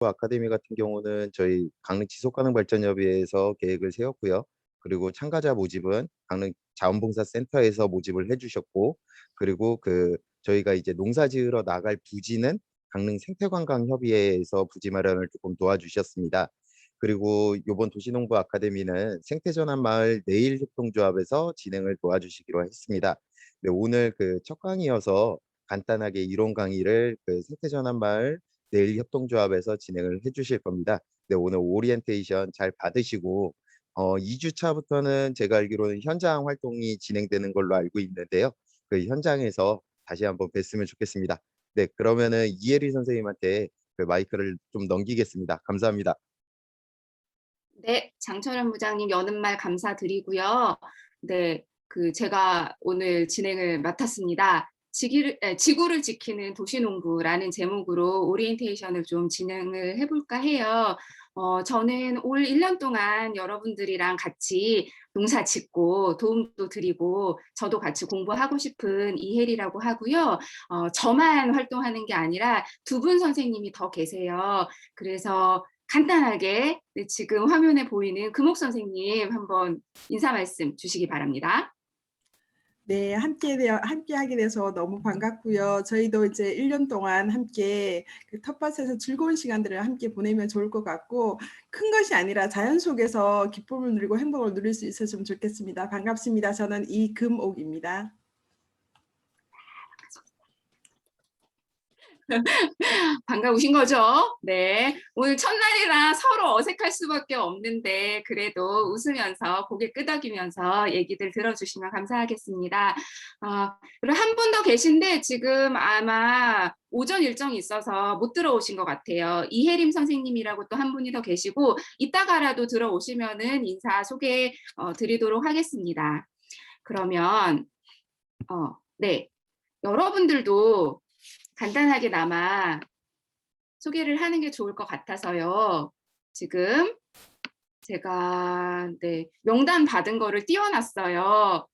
아카데미 같은 경우는 저희 강릉 지속가능발전협의회에서 계획을 세웠고요. 그리고 참가자 모집은 강릉 자원봉사센터에서 모집을 해 주셨고, 그리고 저희가 이제 농사 지으러 나갈 부지는 강릉 생태관광협의회에서 부지 마련을 조금 도와주셨습니다. 그리고 요번 도시농부 아카데미는 생태전환마을 내일협동조합에서 진행을 도와주시기로 했습니다. 네, 오늘 첫 강의여서 간단하게 이론 강의를 생태전환마을 내일협동조합에서 진행을 해주실 겁니다. 네, 오늘 오리엔테이션 잘 받으시고 2주 차부터는 제가 알기로는 현장 활동이 진행되는 걸로 알고 있는데요. 그 현장에서 다시 한번 뵀으면 좋겠습니다. 네, 그러면은 이혜리 선생님한테 마이크를 좀 넘기겠습니다. 감사합니다. 네, 장철현 부장님 여는 말 감사드리고요. 네, 제가 오늘 진행을 맡았습니다. 지구를 지키는 도시농부라는 제목으로 오리엔테이션을 좀 진행을 해볼까 해요. 저는 올 1년 동안 여러분들이랑 같이 농사 짓고 도움도 드리고 저도 같이 공부하고 싶은 이혜리라고 하고요. 저만 활동하는 게 아니라 두 분 선생님이 더 계세요. 그래서 간단하게 지금 화면에 보이는 금옥 선생님 한번 인사 말씀 주시기 바랍니다. 네, 함께하게 돼서 너무 반갑고요. 저희도 이제 1년 동안 함께 텃밭에서 즐거운 시간들을 함께 보내면 좋을 것 같고, 큰 것이 아니라 자연 속에서 기쁨을 누리고 행복을 누릴 수 있었으면 좋겠습니다. 반갑습니다. 저는 이금옥입니다. 반가우신 거죠? 네. 오늘 첫날이라 서로 어색할 수밖에 없는데 그래도 웃으면서 고개 끄덕이면서 얘기들 들어주시면 감사하겠습니다. 그리고 한 분 더 계신데 지금 아마 오전 일정이 있어서 못 들어오신 것 같아요. 이혜림 선생님이라고 또 한 분이 더 계시고 이따가라도 들어오시면은 인사 소개 드리도록 하겠습니다. 그러면 네. 여러분들도 간단하게나마 소개를 하는 게 좋을 것 같아서요. 지금 제가 명단 받은 거를 띄워놨어요.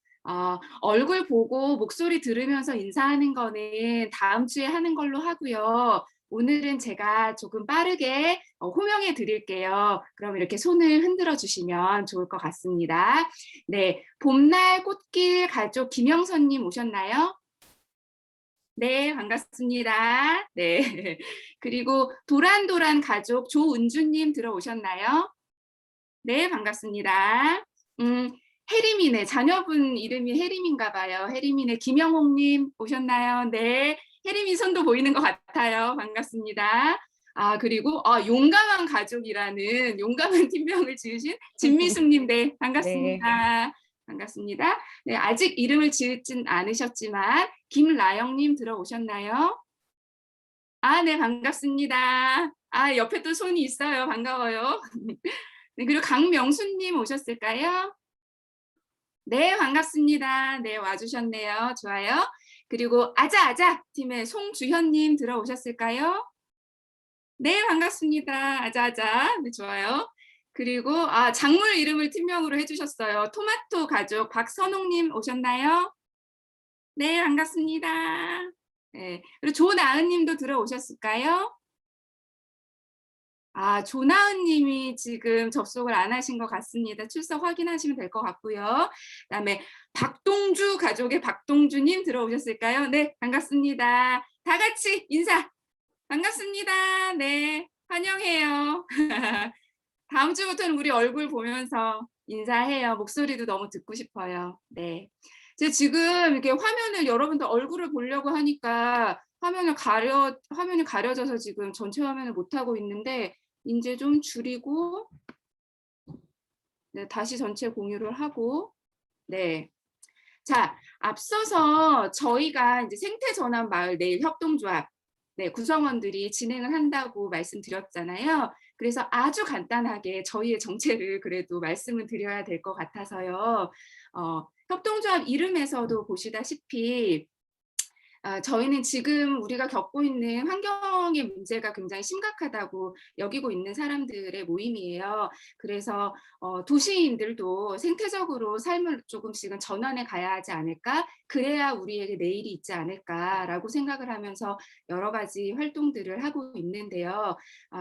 얼굴 보고 목소리 들으면서 인사하는 거는 다음 주에 하는 걸로 하고요. 오늘은 제가 조금 빠르게 호명해 드릴게요. 그럼 이렇게 손을 흔들어 주시면 좋을 것 같습니다. 네, 봄날 꽃길 가족 김영선님 오셨나요? 네, 반갑습니다. 네. 그리고 도란도란 가족 조은주님 들어오셨나요? 네, 반갑습니다. 혜림이네, 자녀분 이름이 혜림인가 봐요. 혜림이네, 김영옥님 오셨나요? 네, 혜림이 손도 보이는 것 같아요. 반갑습니다. 그리고 용감한 가족이라는 용감한 팀명을 지으신 진미숙님, 네, 네. 반갑습니다. 반갑습니다. 네, 아직 이름을 지으진 않으셨지만 김라영님 들어오셨나요? 네, 반갑습니다. 옆에 또 손이 있어요. 반가워요. 네, 그리고 강명수님 오셨을까요? 네, 반갑습니다. 네, 와주셨네요. 좋아요. 그리고 아자아자 팀의 송주현님 들어오셨을까요? 네, 반갑습니다. 아자아자. 네, 좋아요. 그리고 작물 이름을 팀명으로 해주셨어요. 토마토 가족 박선홍님 오셨나요? 네, 반갑습니다. 네, 그리고 조나은님도 들어오셨을까요? 조나은 님이 지금 접속을 안 하신 것 같습니다. 출석 확인하시면 될 것 같고요. 그다음에 박동주 가족의 박동주 님 들어오셨을까요? 네, 반갑습니다. 다 같이 인사. 반갑습니다. 네, 환영해요. 다음 주부터는 우리 얼굴 보면서 인사해요. 목소리도 너무 듣고 싶어요. 네. 제가 지금 이렇게 화면을 여러분들 얼굴을 보려고 하니까 화면이 가려져서 지금 전체 화면을 못 하고 있는데 이제 좀 줄이고 네, 다시 전체 공유를 하고 네. 자, 앞서서 저희가 이제 생태전환 마을 내일 협동조합 구성원들이 진행을 한다고 말씀드렸잖아요. 그래서 아주 간단하게 저희의 정체를 그래도 말씀을 드려야 될 것 같아서요. 협동조합 이름에서도 보시다시피 저희는 지금 우리가 겪고 있는 환경의 문제가 굉장히 심각하다고 여기고 있는 사람들의 모임이에요. 그래서 도시인들도 생태적으로 삶을 조금씩은 전환해 가야 하지 않을까? 그래야 우리에게 내일이 있지 않을까라고 생각을 하면서 여러 가지 활동들을 하고 있는데요.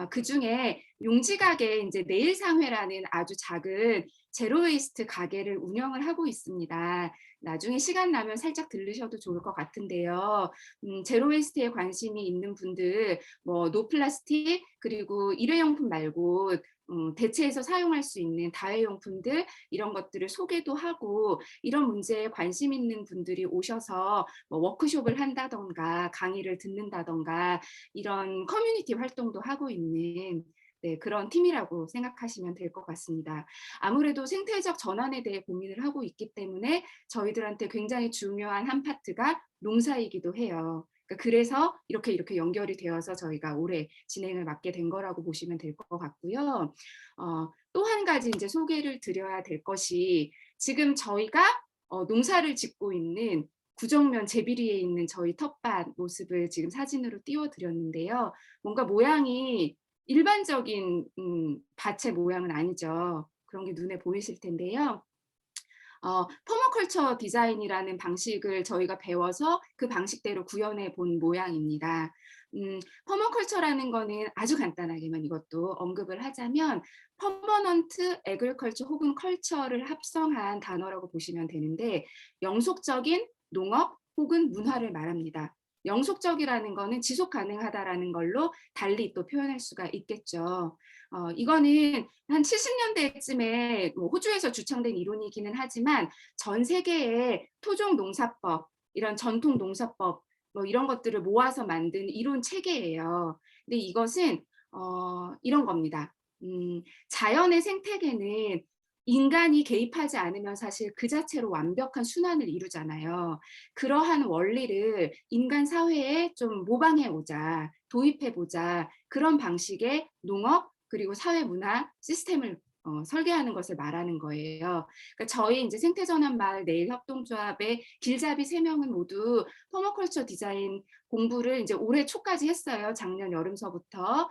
그중에 용지가게 이제 내일상회라는 아주 작은 제로 웨이스트 가게를 운영을 하고 있습니다. 나중에 시간 나면 살짝 들르셔도 좋을 것 같은데요. 제로 웨이스트에 관심이 있는 분들, 뭐 노플라스틱 그리고 일회용품 말고 대체해서 사용할 수 있는 다회용품들 이런 것들을 소개도 하고 이런 문제에 관심 있는 분들이 오셔서 뭐 워크숍을 한다던가 강의를 듣는다던가 이런 커뮤니티 활동도 하고 있는 네, 그런 팀이라고 생각하시면 될 것 같습니다. 아무래도 생태적 전환에 대해 고민을 하고 있기 때문에 저희들한테 굉장히 중요한 한 파트가 농사이기도 해요. 그러니까 그래서 이렇게 연결이 되어서 저희가 올해 진행을 맡게 된 거라고 보시면 될 것 같고요. 또 한 가지 이제 소개를 드려야 될 것이 지금 저희가 농사를 짓고 있는 구정면 제비리에 있는 저희 텃밭 모습을 지금 사진으로 띄워드렸는데요. 뭔가 모양이 일반적인 밭의 모양은 아니죠. 그런 게 눈에 보이실 텐데요. 퍼머컬처 디자인이라는 방식을 저희가 배워서 그 방식대로 구현해 본 모양입니다. 퍼머컬처라는 거는 아주 간단하게만 이것도 언급을 하자면 퍼머넌트 에그리컬처 혹은 컬처를 합성한 단어라고 보시면 되는데 영속적인 농업 혹은 문화를 말합니다. 영속적이라는 거는 지속 가능하다라는 걸로 달리 또 표현할 수가 있겠죠. 이거는 한 70년대쯤에 뭐 호주에서 주창된 이론이기는 하지만 전 세계의 토종 농사법, 이런 전통 농사법 뭐 이런 것들을 모아서 만든 이론 체계예요. 근데 이것은 이런 겁니다. 자연의 생태계는 인간이 개입하지 않으면 사실 그 자체로 완벽한 순환을 이루잖아요. 그러한 원리를 인간 사회에 좀 모방해 오자, 도입해 보자 그런 방식의 농업 그리고 사회 문화 시스템을 설계하는 것을 말하는 거예요. 그러니까 저희 이제 생태전환 마을 내일 협동조합의 길잡이 3명은 모두 퍼머컬처 디자인 공부를 이제 올해 초까지 했어요. 작년 여름서부터.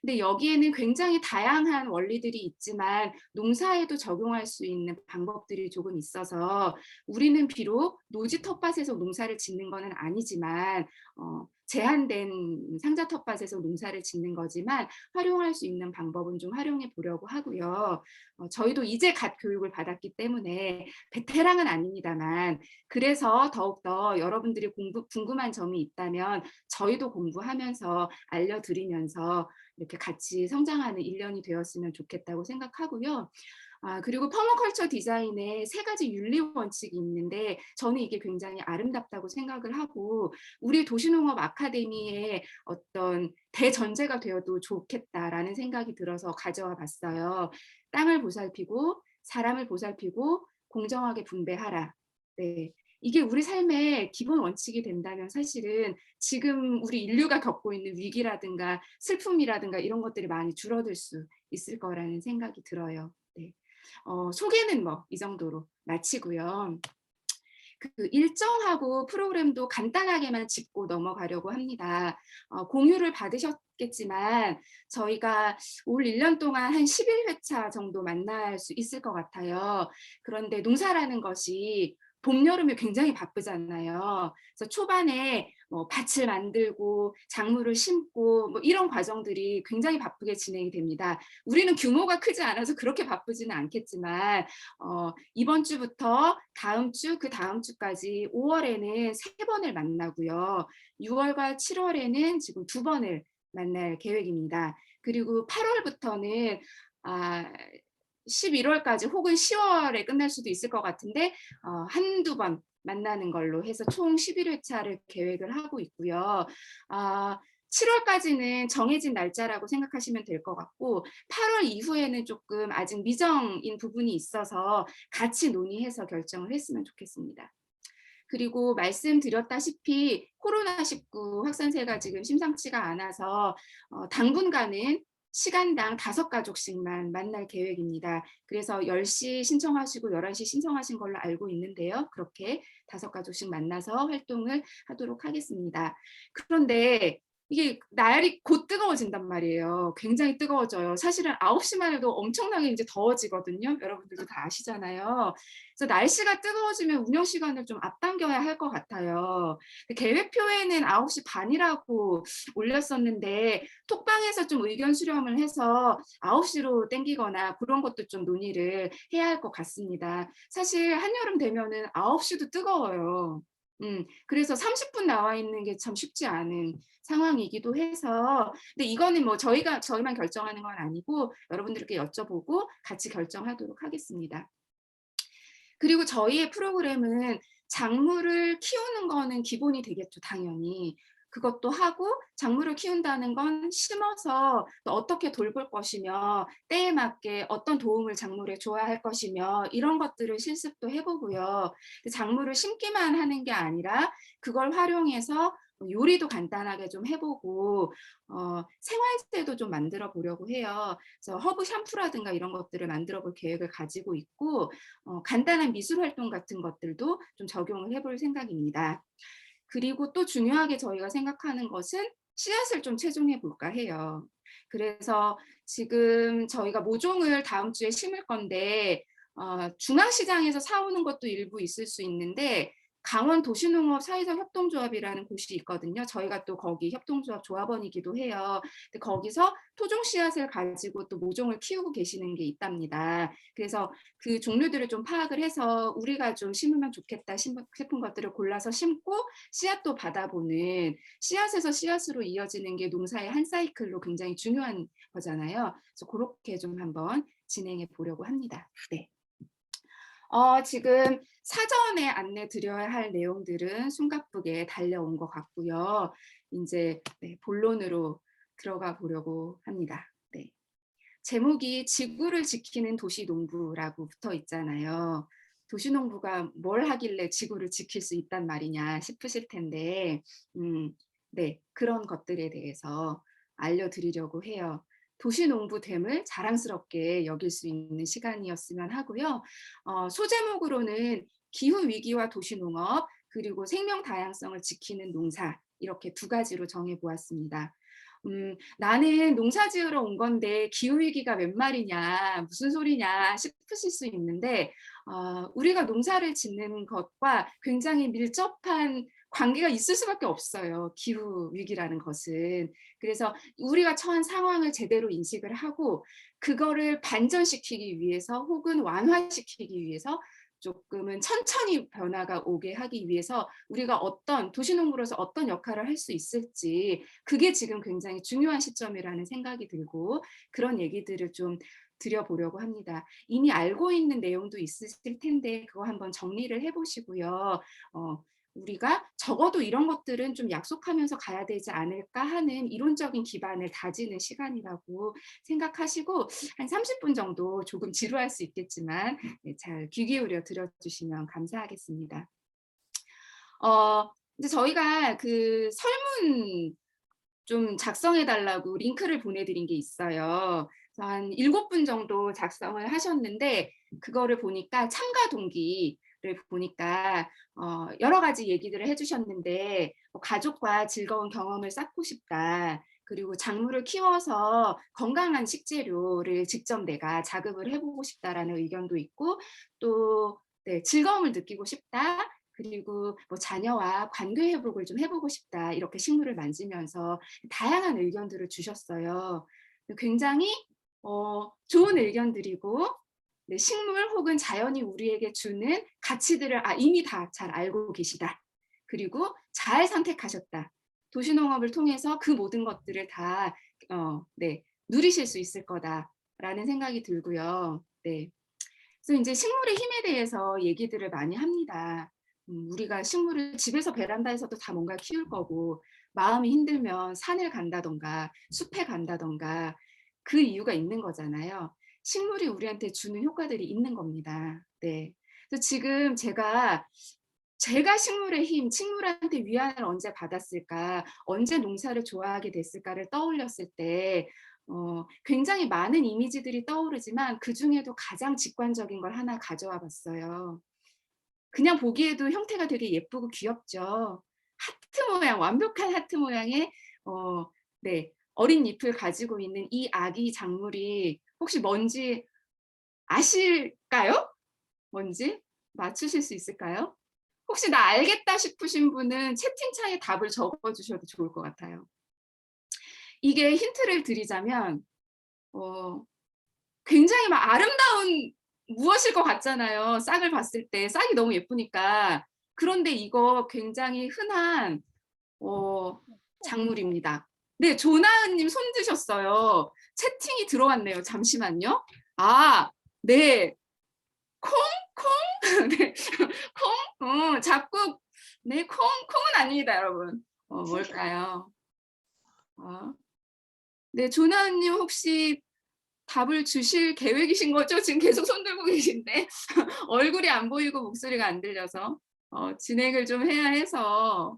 근데 여기에는 굉장히 다양한 원리들이 있지만 농사에도 적용할 수 있는 방법들이 조금 있어서 우리는 비록 노지 텃밭에서 농사를 짓는 것은 아니지만 제한된 상자 텃밭에서 농사를 짓는 거지만 활용할 수 있는 방법은 좀 활용해 보려고 하고요. 저희도 이제 갓 교육을 받았기 때문에 베테랑은 아닙니다만 그래서 더욱더 여러분들이 궁금한 점이 있다면 저희도 공부하면서 알려드리면서 이렇게 같이 성장하는 1년이 되었으면 좋겠다고 생각하고요. 그리고 퍼머컬처 디자인에 3가지 윤리 원칙이 있는데 저는 이게 굉장히 아름답다고 생각을 하고 우리 도시농업 아카데미의 어떤 대전제가 되어도 좋겠다라는 생각이 들어서 가져와 봤어요. 땅을 보살피고 사람을 보살피고 공정하게 분배하라. 네. 이게 우리 삶의 기본 원칙이 된다면 사실은 지금 우리 인류가 겪고 있는 위기라든가 슬픔이라든가 이런 것들이 많이 줄어들 수 있을 거라는 생각이 들어요. 네. 소개는 뭐 이 정도로 마치고요. 그 일정하고 프로그램도 간단하게만 짚고 넘어가려고 합니다. 공유를 받으셨겠지만 저희가 올 1년 동안 한 11회차 정도 만날 수 있을 것 같아요. 그런데 농사라는 것이 봄, 여름에 굉장히 바쁘잖아요. 그래서 초반에 뭐 밭을 만들고 작물을 심고 뭐 이런 과정들이 굉장히 바쁘게 진행이 됩니다. 우리는 규모가 크지 않아서 그렇게 바쁘지는 않겠지만 이번 주부터 다음 주, 그 다음 주까지 5월에는 3번을 만나고요. 6월과 7월에는 지금 2번을 만날 계획입니다. 그리고 8월부터는 11월까지 혹은 10월에 끝날 수도 있을 것 같은데 한두 번 만나는 걸로 해서 총 11회차를 계획을 하고 있고요. 7월까지는 정해진 날짜라고 생각하시면 될 것 같고 8월 이후에는 조금 아직 미정인 부분이 있어서 같이 논의해서 결정을 했으면 좋겠습니다. 그리고 말씀드렸다시피 코로나19 확산세가 지금 심상치가 않아서 당분간은 시간당 5가족씩만 만날 계획입니다. 그래서 10시 신청하시고 11시 신청하신 걸로 알고 있는데요. 그렇게 5가족씩 만나서 활동을 하도록 하겠습니다. 그런데 이게 날이 곧 뜨거워진단 말이에요. 굉장히 뜨거워져요. 사실은 9시만 해도 엄청나게 이제 더워지거든요. 여러분들도 다 아시잖아요. 그래서 날씨가 뜨거워지면 운영 시간을 좀 앞당겨야 할 것 같아요. 계획표에는 9시 반이라고 올렸었는데 톡방에서 좀 의견 수렴을 해서 9시로 땡기거나 그런 것도 좀 논의를 해야 할 것 같습니다. 사실 한여름 되면은 9시도 뜨거워요. 그래서 30분 나와 있는 게 참 쉽지 않은 상황이기도 해서, 근데 이거는 뭐 저희만 결정하는 건 아니고 여러분들께 여쭤보고 같이 결정하도록 하겠습니다. 그리고 저희의 프로그램은 작물을 키우는 거는 기본이 되겠죠, 당연히. 그것도 하고 작물을 키운다는 건 심어서 또 어떻게 돌볼 것이며 때에 맞게 어떤 도움을 작물에 줘야 할 것이며 이런 것들을 실습도 해보고요. 작물을 심기만 하는 게 아니라 그걸 활용해서 요리도 간단하게 좀 해보고 생활제도 좀 만들어 보려고 해요. 그래서 허브 샴푸라든가 이런 것들을 만들어 볼 계획을 가지고 있고 간단한 미술 활동 같은 것들도 좀 적용을 해볼 생각입니다. 그리고 또 중요하게 저희가 생각하는 것은 씨앗을 좀 채종해 볼까 해요. 그래서 지금 저희가 모종을 다음 주에 심을 건데 중앙시장에서 사오는 것도 일부 있을 수 있는데 강원 도시농업 사회적 협동조합이라는 곳이 있거든요. 저희가 또 거기 협동조합 조합원이기도 해요. 근데 거기서 토종 씨앗을 가지고 또 모종을 키우고 계시는 게 있답니다. 그래서 그 종류들을 좀 파악을 해서 우리가 좀 심으면 좋겠다 싶은 것들을 골라서 심고 씨앗도 받아보는, 씨앗에서 씨앗으로 이어지는 게 농사의 한 사이클로 굉장히 중요한 거잖아요. 그래서 그렇게 좀 한번 진행해 보려고 합니다. 네. 지금 사전에 안내 드려야 할 내용들은 숨가쁘게 달려온 것 같고요. 이제 본론으로 들어가 보려고 합니다. 네. 제목이 지구를 지키는 도시농부라고 붙어 있잖아요. 도시농부가 뭘 하길래 지구를 지킬 수 있단 말이냐 싶으실 텐데, 네, 그런 것들에 대해서 알려드리려고 해요. 도시농부됨을 자랑스럽게 여길 수 있는 시간이었으면 하고요. 소제목으로는 기후위기와 도시농업, 그리고 생명 다양성을 지키는 농사, 이렇게 2가지로 정해보았습니다. 나는 농사 지으러 온 건데 기후위기가 웬 말이냐, 무슨 소리냐 싶으실 수 있는데 우리가 농사를 짓는 것과 굉장히 밀접한 관계가 있을 수밖에 없어요. 기후위기라는 것은. 그래서 우리가 처한 상황을 제대로 인식을 하고 그거를 반전시키기 위해서 혹은 완화시키기 위해서 조금은 천천히 변화가 오게 하기 위해서 우리가 어떤 도시농부로서 어떤 역할을 할 수 있을지, 그게 지금 굉장히 중요한 시점이라는 생각이 들고 그런 얘기들을 좀 드려보려고 합니다. 이미 알고 있는 내용도 있으실 텐데 그거 한번 정리를 해보시고요. 우리가 적어도 이런 것들은 좀 약속하면서 가야 되지 않을까 하는 이론적인 기반을 다지는 시간이라고 생각하시고 한 30분 정도 조금 지루할 수 있겠지만 잘 귀 기울여 들어주시면 감사하겠습니다. 이제 저희가 그 설문 좀 작성해 달라고 링크를 보내드린 게 있어요. 그래서 한 7분 정도 작성을 하셨는데 그거를 보니까 참가 동기를 보니까 여러 가지 얘기들을 해주셨는데 가족과 즐거운 경험을 쌓고 싶다. 그리고 작물을 키워서 건강한 식재료를 직접 내가 자급을 해보고 싶다라는 의견도 있고 또 즐거움을 느끼고 싶다. 그리고 뭐 자녀와 관계 회복을 좀 해보고 싶다. 이렇게 식물을 만지면서 다양한 의견들을 주셨어요. 굉장히 좋은 의견들이고 식물 혹은 자연이 우리에게 주는 가치들을 이미 다 잘 알고 계시다. 그리고 잘 선택하셨다. 도시농업을 통해서 그 모든 것들을 다 누리실 수 있을 거다라는 생각이 들고요. 네. 그래서 이제 식물의 힘에 대해서 얘기들을 많이 합니다. 우리가 식물을 집에서 베란다에서도 다 뭔가 키울 거고 마음이 힘들면 산을 간다던가 숲에 간다던가 그 이유가 있는 거잖아요. 식물이 우리한테 주는 효과들이 있는 겁니다. 네. 그래서 지금 제가 식물의 힘, 식물한테 위안을 언제 받았을까, 언제 농사를 좋아하게 됐을까를 떠올렸을 때 굉장히 많은 이미지들이 떠오르지만 그중에도 가장 직관적인 걸 하나 가져와 봤어요. 그냥 보기에도 형태가 되게 예쁘고 귀엽죠. 하트 모양, 완벽한 하트 모양의 네, 어린 잎을 가지고 있는 이 아기 작물이 혹시 뭔지 아실까요? 뭔지 맞추실 수 있을까요? 혹시 나 알겠다 싶으신 분은 채팅창에 답을 적어 주셔도 좋을 것 같아요. 이게 힌트를 드리자면 굉장히 막 아름다운 무엇일 것 같잖아요. 싹을 봤을 때 싹이 너무 예쁘니까. 그런데 이거 굉장히 흔한 작물입니다. 네, 조나은 님 손 드셨어요. 채팅이 들어왔네요. 잠시만요. 아, 네. 콩? 콩? 네. 콩? 잡곡. 네, 콩은 아닙니다, 여러분. 뭘까요? 네, 조나은 님 혹시 답을 주실 계획이신 거죠? 지금 계속 손 들고 계신데 얼굴이 안 보이고 목소리가 안 들려서 진행을 좀 해야 해서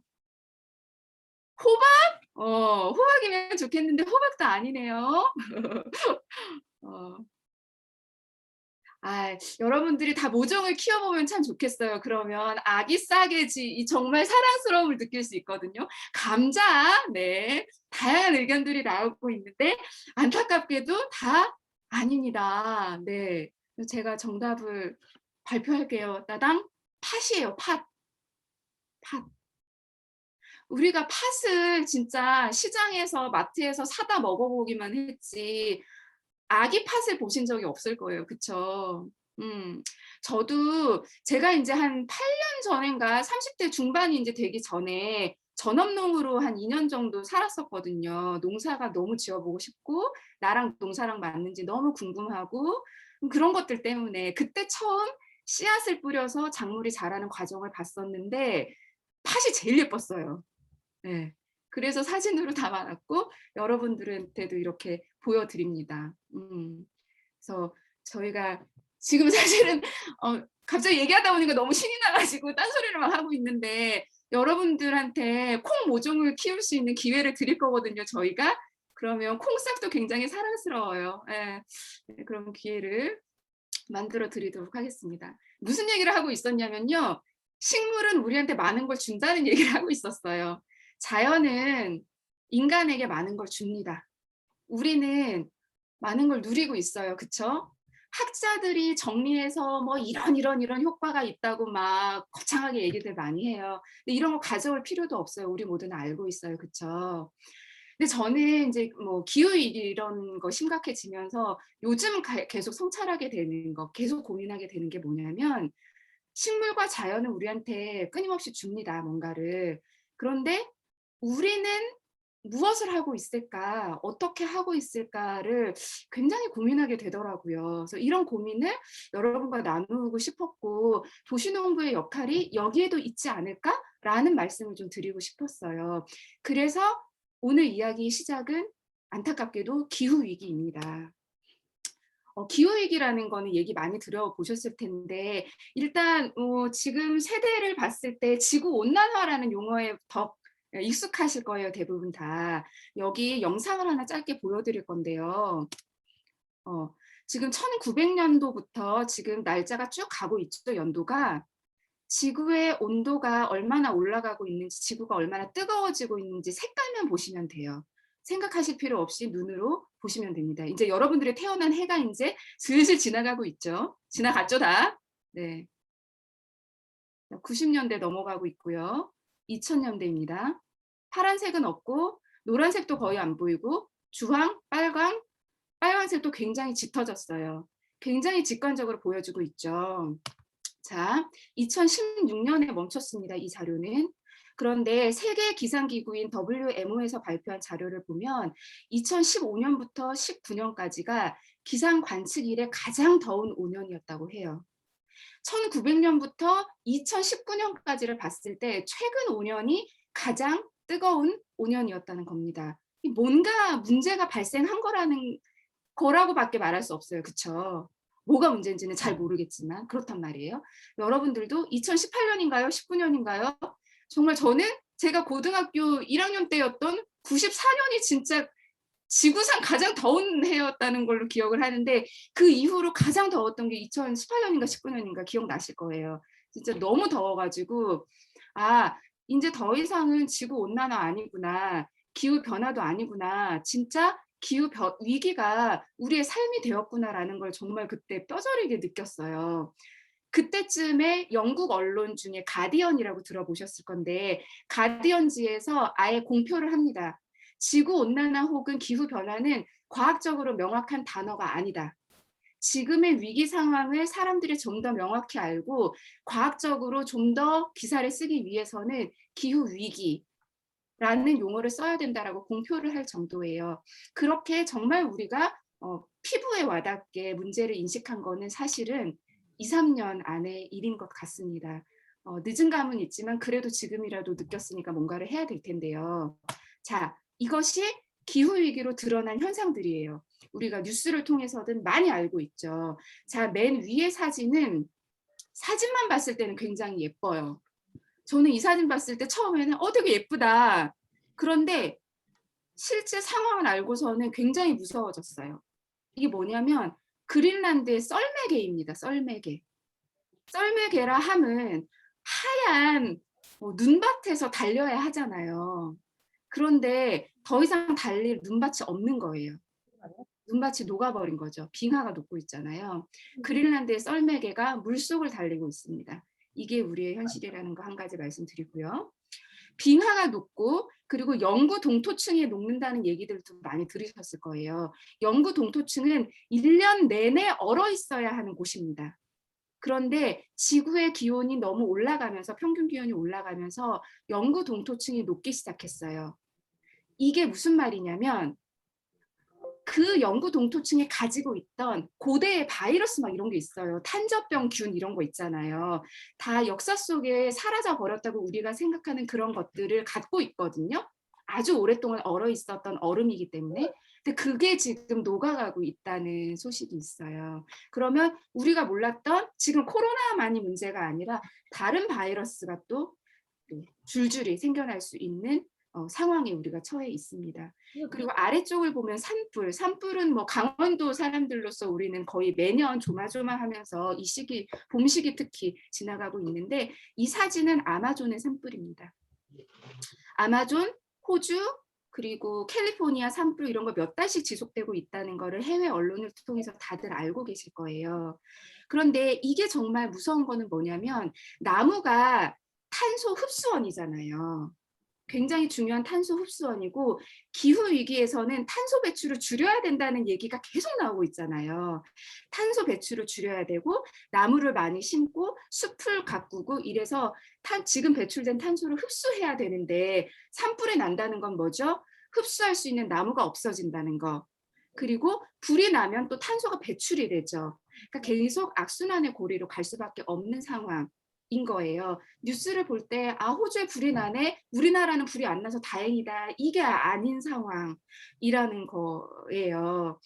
호박? 호박이면 좋겠는데 호박도 아니네요. 어, 여러분들이 다 모종을 키워보면 참 좋겠어요. 그러면 아기 싹의 이 정말 사랑스러움을 느낄 수 있거든요. 감자, 네, 다양한 의견들이 나오고 있는데 안타깝게도 다 아닙니다. 네, 제가 정답을 발표할게요. 따당, 팥이에요. 팥. 우리가 팥을 진짜 시장에서 마트에서 사다 먹어보기만 했지 아기 팥을 보신 적이 없을 거예요. 그쵸? 저도 제가 이제 한 8년 전인가 30대 중반이 이제 되기 전에 전업농으로 한 2년 정도 살았었거든요. 농사가 너무 지어보고 싶고 나랑 농사랑 맞는지 너무 궁금하고 그런 것들 때문에 그때 처음 씨앗을 뿌려서 작물이 자라는 과정을 봤었는데 팥이 제일 예뻤어요. 네. 그래서 사진으로 담아놨고 여러분들한테도 이렇게 보여드립니다. 그래서 저희가 지금 사실은 갑자기 얘기하다 보니까 너무 신이 나가지고 딴소리를 막 하고 있는데 여러분들한테 콩 모종을 키울 수 있는 기회를 드릴 거거든요, 저희가. 그러면 콩싹도 굉장히 사랑스러워요. 예. 네, 그런 기회를 만들어 드리도록 하겠습니다. 무슨 얘기를 하고 있었냐면요. 식물은 우리한테 많은 걸 준다는 얘기를 하고 있었어요. 자연은 인간에게 많은 걸 줍니다. 우리는 많은 걸 누리고 있어요. 그쵸? 학자들이 정리해서 뭐 이런 효과가 있다고 막 거창하게 얘기들 많이 해요. 근데 이런 거 가져올 필요도 없어요. 우리 모두는 알고 있어요. 그쵸? 근데 저는 이제 뭐 기후위기 이런 거 심각해지면서 요즘 계속 성찰하게 되는 거, 계속 고민하게 되는 게 뭐냐면 식물과 자연은 우리한테 끊임없이 줍니다, 뭔가를. 그런데 우리는 무엇을 하고 있을까? 어떻게 하고 있을까를 굉장히 고민하게 되더라고요. 그래서 이런 고민을 여러분과 나누고 싶었고 도시농부의 역할이 여기에도 있지 않을까라는 말씀을 좀 드리고 싶었어요. 그래서 오늘 이야기 시작은 안타깝게도 기후위기입니다. 기후위기라는 거는 얘기 많이 들어보셨을 텐데 일단 지금 세대를 봤을 때 지구온난화라는 용어에 더 익숙하실 거예요. 대부분 다. 여기 영상을 하나 짧게 보여드릴 건데요. 지금 1900년도부터 지금 날짜가 쭉 가고 있죠. 연도가. 지구의 온도가 얼마나 올라가고 있는지 지구가 얼마나 뜨거워지고 있는지 색깔만 보시면 돼요. 생각하실 필요 없이 눈으로 보시면 됩니다. 이제 여러분들의 태어난 해가 이제 슬슬 지나가고 있죠. 지나갔죠 다. 네. 90년대 넘어가고 있고요. 2000년대입니다. 파란색은 없고 노란색도 거의 안 보이고 주황, 빨간색도 굉장히 짙어졌어요. 굉장히 직관적으로 보여주고 있죠. 자, 2016년에 멈췄습니다. 이 자료는. 그런데 세계 기상기구인 WMO에서 발표한 자료를 보면 2015년부터 19년까지가 기상 관측 이래 가장 더운 5년이었다고 해요. 1900년부터 2019년까지를 봤을 때 최근 5년이 가장 뜨거운 5년이었다는 겁니다. 뭔가 문제가 발생한 거라고밖에 말할 수 없어요. 그렇죠? 뭐가 문제인지는 잘 모르겠지만 그렇단 말이에요. 여러분들도 2018년인가요? 19년인가요? 정말 저는 제가 고등학교 1학년 때였던 94년이 진짜 지구상 가장 더운 해였다는 걸로 기억을 하는데 그 이후로 가장 더웠던 게 2018년인가 19년인가 기억나실 거예요. 진짜 너무 더워 가지고 '아 인제 더 이상은 지구 온난화 아니구나. 기후 변화도 아니구나. 진짜 기후 위기가 우리의 삶이 되었구나.'라는 걸 정말 그때 뼈저리게 느꼈어요. 그때쯤에 영국 언론 중에 가디언이라고 들어보셨을 건데 가디언지에서 아예 공표를 합니다. 지구 온난화 혹은 기후 변화는 과학적으로 명확한 단어가 아니다. 지금의 위기 상황을 사람들이 좀 더 명확히 알고 과학적으로 좀 더 기사를 쓰기 위해서는 기후 위기라는 용어를 써야 된다라고 공표를 할 정도예요. 그렇게 정말 우리가 피부에 와닿게 문제를 인식한 거는 사실은 2-3년 안의 일인 것 같습니다. 늦은 감은 있지만 그래도 지금이라도 느꼈으니까 뭔가를 해야 될 텐데요. 자, 이것이 기후 위기로 드러난 현상들이에요. 우리가 뉴스를 통해서든 많이 알고 있죠. 자, 맨 위의 사진은 사진만 봤을 때는 굉장히 예뻐요. 저는 이 사진 봤을 때 처음에는 되게 예쁘다. 그런데 실제 상황을 알고서는 굉장히 무서워졌어요. 이게 뭐냐면 그린란드의 썰매개입니다. 썰매개. 썰매개라 함은 하얀 눈밭에서 달려야 하잖아요. 그런데 더 이상 달릴 눈밭이 없는 거예요. 눈밭이 녹아버린 거죠. 빙하가 녹고 있잖아요. 그린란드의 썰매개가 물속을 달리고 있습니다. 이게 우리의 현실이라는 거 한 가지 말씀드리고요. 빙하가 녹고 그리고 영구 동토층에 녹는다는 얘기들도 많이 들으셨을 거예요. 영구 동토층은 1년 내내 얼어 있어야 하는 곳입니다. 그런데 지구의 기온이 너무 올라가면서 평균 기온이 올라가면서 영구 동토층이 녹기 시작했어요. 이게 무슨 말이냐면 그 영구 동토층에 가지고 있던 고대의 바이러스 막 이런 게 있어요. 탄저병균 이런 거 있잖아요. 다 역사 속에 사라져 버렸다고 우리가 생각하는 그런 것들을 갖고 있거든요. 아주 오랫동안 얼어 있었던 얼음이기 때문에. 근데 그게 지금 녹아가고 있다는 소식이 있어요. 그러면 우리가 몰랐던 지금 코로나만이 문제가 아니라 다른 바이러스가 또 줄줄이 생겨날 수 있는 상황에 우리가 처해 있습니다. 그리고 아래쪽을 보면 산불, 산불은 뭐 강원도 사람들로서 우리는 거의 매년 조마조마하면서 이 시기, 봄 시기 특히 지나가고 있는데 이 사진은 아마존의 산불입니다. 아마존, 호주, 그리고 캘리포니아 산불 이런 거 몇 달씩 지속되고 있다는 거를 해외 언론을 통해서 다들 알고 계실 거예요. 그런데 이게 정말 무서운 거는 뭐냐면 나무가 탄소 흡수원이잖아요. 굉장히 중요한 탄소 흡수원이고 기후 위기에서는 탄소 배출을 줄여야 된다는 얘기가 계속 나오고 있잖아요. 탄소 배출을 줄여야 되고 나무를 많이 심고 숲을 가꾸고 이래서 지금 배출된 탄소를 흡수해야 되는데 산불이 난다는 건 뭐죠? 흡수할 수 있는 나무가 없어진다는 거. 그리고 불이 나면 또 탄소가 배출이 되죠. 그러니까 계속 악순환의 고리로 갈 수밖에 없는 상황. 인 거예요. 뉴스를 볼 때 호주에 불이 나네. 우리나라는 불이 안 나서 다행이다. 이게 아닌 상황이라는 거예요.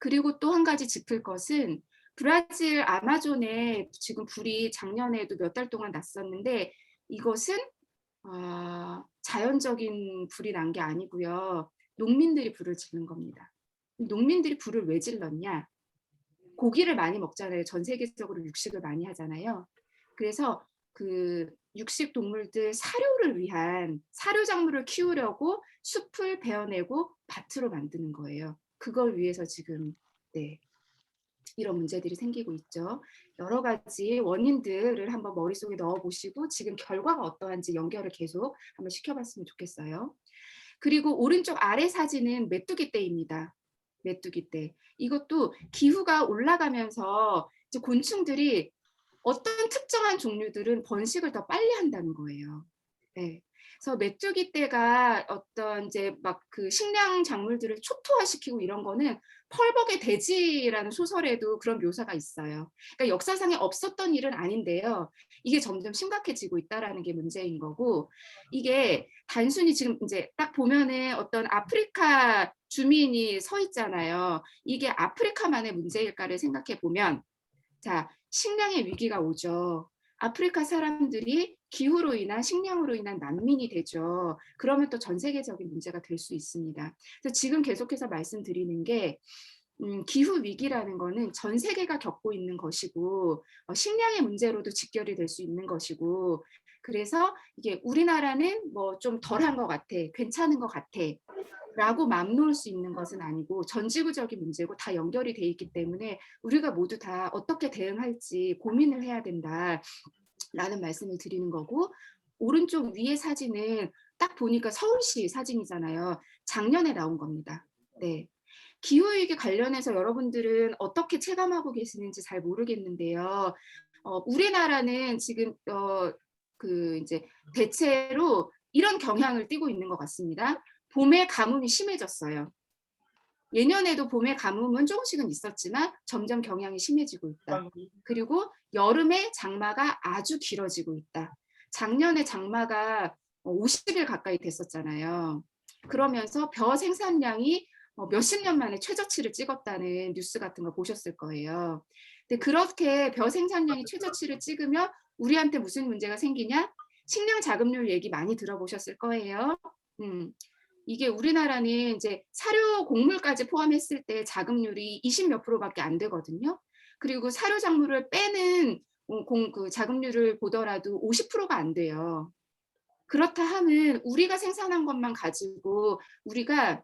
그리고 또 한 가지 짚을 것은 브라질 아마존에 지금 불이 작년에도 몇 달 동안 났었는데 이것은 자연적인 불이 난 게 아니고요. 농민들이 불을 지른 겁니다. 농민들이 불을 왜 질렀냐? 고기를 많이 먹잖아요. 전 세계적으로 육식을 많이 하잖아요. 그래서 그 육식 동물들 사료를 위한 사료 작물을 키우려고 숲을 베어내고 밭으로 만드는 거예요. 그걸 위해서 지금 이런 문제들이 생기고 있죠. 여러 가지 원인들을 한번 머릿속에 넣어보시고 지금 결과가 어떠한지 연결을 계속 한번 시켜봤으면 좋겠어요. 그리고 오른쪽 아래 사진은 메뚜기 떼입니다. 메뚜기 떼. 이것도 기후가 올라가면서 이제 곤충들이 어떤 특정한 종류들은 번식을 더 빨리 한다는 거예요. 네. 그래서 메뚜기 떼가 어떤 이제 막 그 식량 작물들을 초토화시키고 이런 거는 펄벅의 돼지라는 소설에도 그런 묘사가 있어요. 그러니까 역사상에 없었던 일은 아닌데요. 이게 점점 심각해지고 있다라는 게 문제인 거고 이게 단순히 지금 이제 딱 보면은 어떤 아프리카 주민이 서 있잖아요. 이게 아프리카만의 문제일까를 생각해 보면 자, 식량의 위기가 오죠. 아프리카 사람들이 기후로 인한 식량으로 인한 난민이 되죠. 그러면 또 전 세계적인 문제가 될 수 있습니다. 그래서 지금 계속해서 말씀드리는 게 기후 위기라는 거는 전 세계가 겪고 있는 것이고 식량의 문제로도 직결이 될 수 있는 것이고 그래서 이게 우리나라는 뭐 좀 덜한 것 같아, 괜찮은 것 같아 라고 맘 놓을 수 있는 것은 아니고 전 지구적인 문제고 다 연결이 돼 있기 때문에 우리가 모두 다 어떻게 대응할지 고민을 해야 된다라는 말씀을 드리는 거고 오른쪽 위에 사진은 딱 보니까 서울시 사진이잖아요. 작년에 나온 겁니다. 네. 기후위기 관련해서 여러분들은 어떻게 체감하고 계시는지 잘 모르겠는데요. 우리나라는 지금 이제 대체로 이런 경향을 띠고 있는 것 같습니다. 봄에 가뭄이 심해졌어요. 예년에도 봄에 가뭄은 조금씩은 있었지만 점점 경향이 심해지고 있다. 그리고 여름에 장마가 아주 길어지고 있다. 작년에 장마가 50일 가까이 됐었잖아요. 그러면서 벼 생산량이 몇십 년 만에 최저치를 찍었다는 뉴스 같은 거 보셨을 거예요. 근데 그렇게 벼 생산량이 최저치를 찍으면 우리한테 무슨 문제가 생기냐? 식량 자급률 얘기 많이 들어보셨을 거예요. 이게 우리나라는 이제 사료 곡물까지 포함했을 때 자급률이 20몇 %밖에 안 되거든요. 그리고 사료 작물을 빼는 그 자급률을 보더라도 50%가 안 돼요. 그렇다 하면 우리가 생산한 것만 가지고 우리가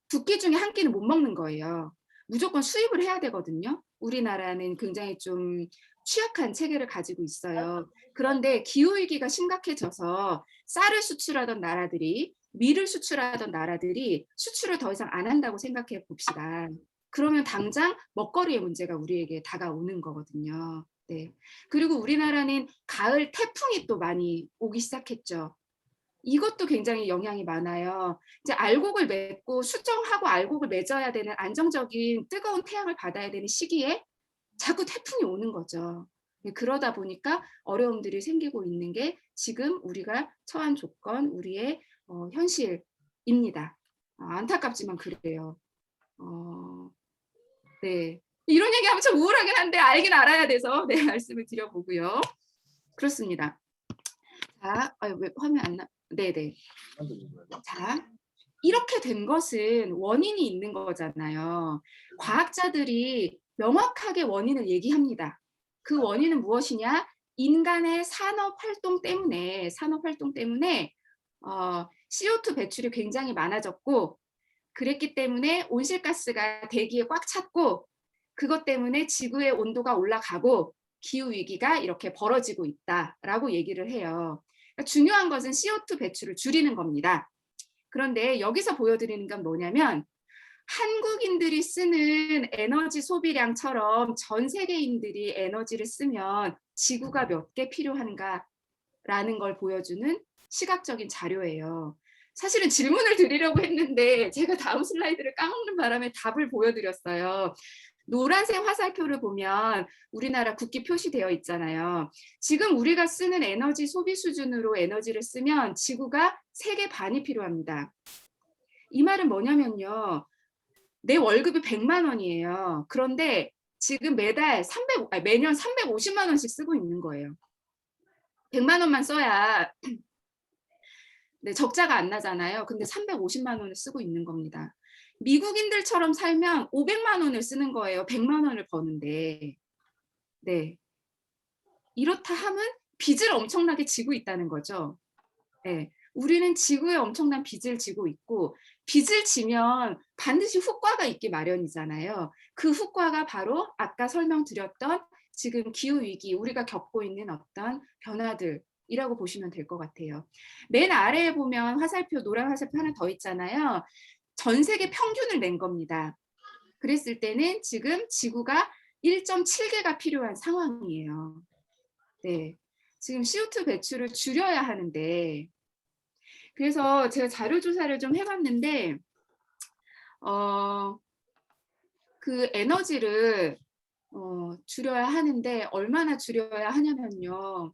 두 끼 중에 한 끼는 못 먹는 거예요. 무조건 수입을 해야 되거든요. 우리나라는 굉장히 좀 취약한 체계를 가지고 있어요. 그런데 기후위기가 심각해져서 쌀을 수출하던 나라들이 밀을 수출하던 나라들이 수출을 더 이상 안 한다고 생각해 봅시다. 그러면 당장 먹거리의 문제가 우리에게 다가오는 거거든요. 네. 그리고 우리나라는 가을 태풍이 또 많이 오기 시작했죠. 이것도 굉장히 영향이 많아요. 이제 알곡을 맺고 수정하고 알곡을 맺어야 되는 안정적인 뜨거운 태양을 받아야 되는 시기에 자꾸 태풍이 오는 거죠. 그러다 보니까 어려움들이 생기고 있는 게 지금 우리가 처한 조건, 우리의 현실입니다. 안타깝지만 그래요. 네. 이런 얘기하면 좀 우울하긴 한데 알긴 알아야 돼서 네, 말씀을 드려보고요. 그렇습니다. 자, 왜 화면 안 나? 네네. 자, 이렇게 된 것은 원인이 있는 거잖아요. 과학자들이 명확하게 원인을 얘기합니다. 그 원인은 무엇이냐? 인간의 산업 활동 때문에 CO2 배출이 굉장히 많아졌고 그랬기 때문에 온실가스가 대기에 꽉 찼고 그것 때문에 지구의 온도가 올라가고 기후위기가 이렇게 벌어지고 있다라고 얘기를 해요. 그러니까 중요한 것은 CO2 배출을 줄이는 겁니다. 그런데 여기서 보여드리는 건 뭐냐면 한국인들이 쓰는 에너지 소비량처럼 전 세계인들이 에너지를 쓰면 지구가 몇 개 필요한가라는 걸 보여주는 시각적인 자료예요. 사실은 질문을 드리려고 했는데 제가 다음 슬라이드를 까먹는 바람에 답을 보여드렸어요. 노란색 화살표를 보면 우리나라 국기 표시되어 있잖아요. 지금 우리가 쓰는 에너지 소비 수준으로 에너지를 쓰면 지구가 3개 반이 필요합니다. 이 말은 뭐냐면요. 내 월급이 100만 원이에요. 그런데 지금 매년 350만 원씩 쓰고 있는 거예요. 100만 원만 써야 네, 적자가 안 나잖아요. 근데 350만 원을 쓰고 있는 겁니다. 미국인들처럼 살면 500만 원을 쓰는 거예요. 100만 원을 버는데. 네. 이렇다 하면 빚을 엄청나게 지고 있다는 거죠. 네. 우리는 지구에 엄청난 빚을 지고 있고 빚을 지면 반드시 후과가 있기 마련이잖아요. 그 후과가 바로 아까 설명드렸던 지금 기후위기, 우리가 겪고 있는 어떤 변화들이라고 보시면 될 것 같아요. 맨 아래에 보면 화살표, 노란 화살표 하나 더 있잖아요. 전 세계 평균을 낸 겁니다. 그랬을 때는 지금 지구가 1.7개가 필요한 상황이에요. 네. 지금 CO2 배출을 줄여야 하는데 그래서 제가 자료 조사를 좀 해봤는데 그 에너지를 줄여야 하는데 얼마나 줄여야 하냐면요.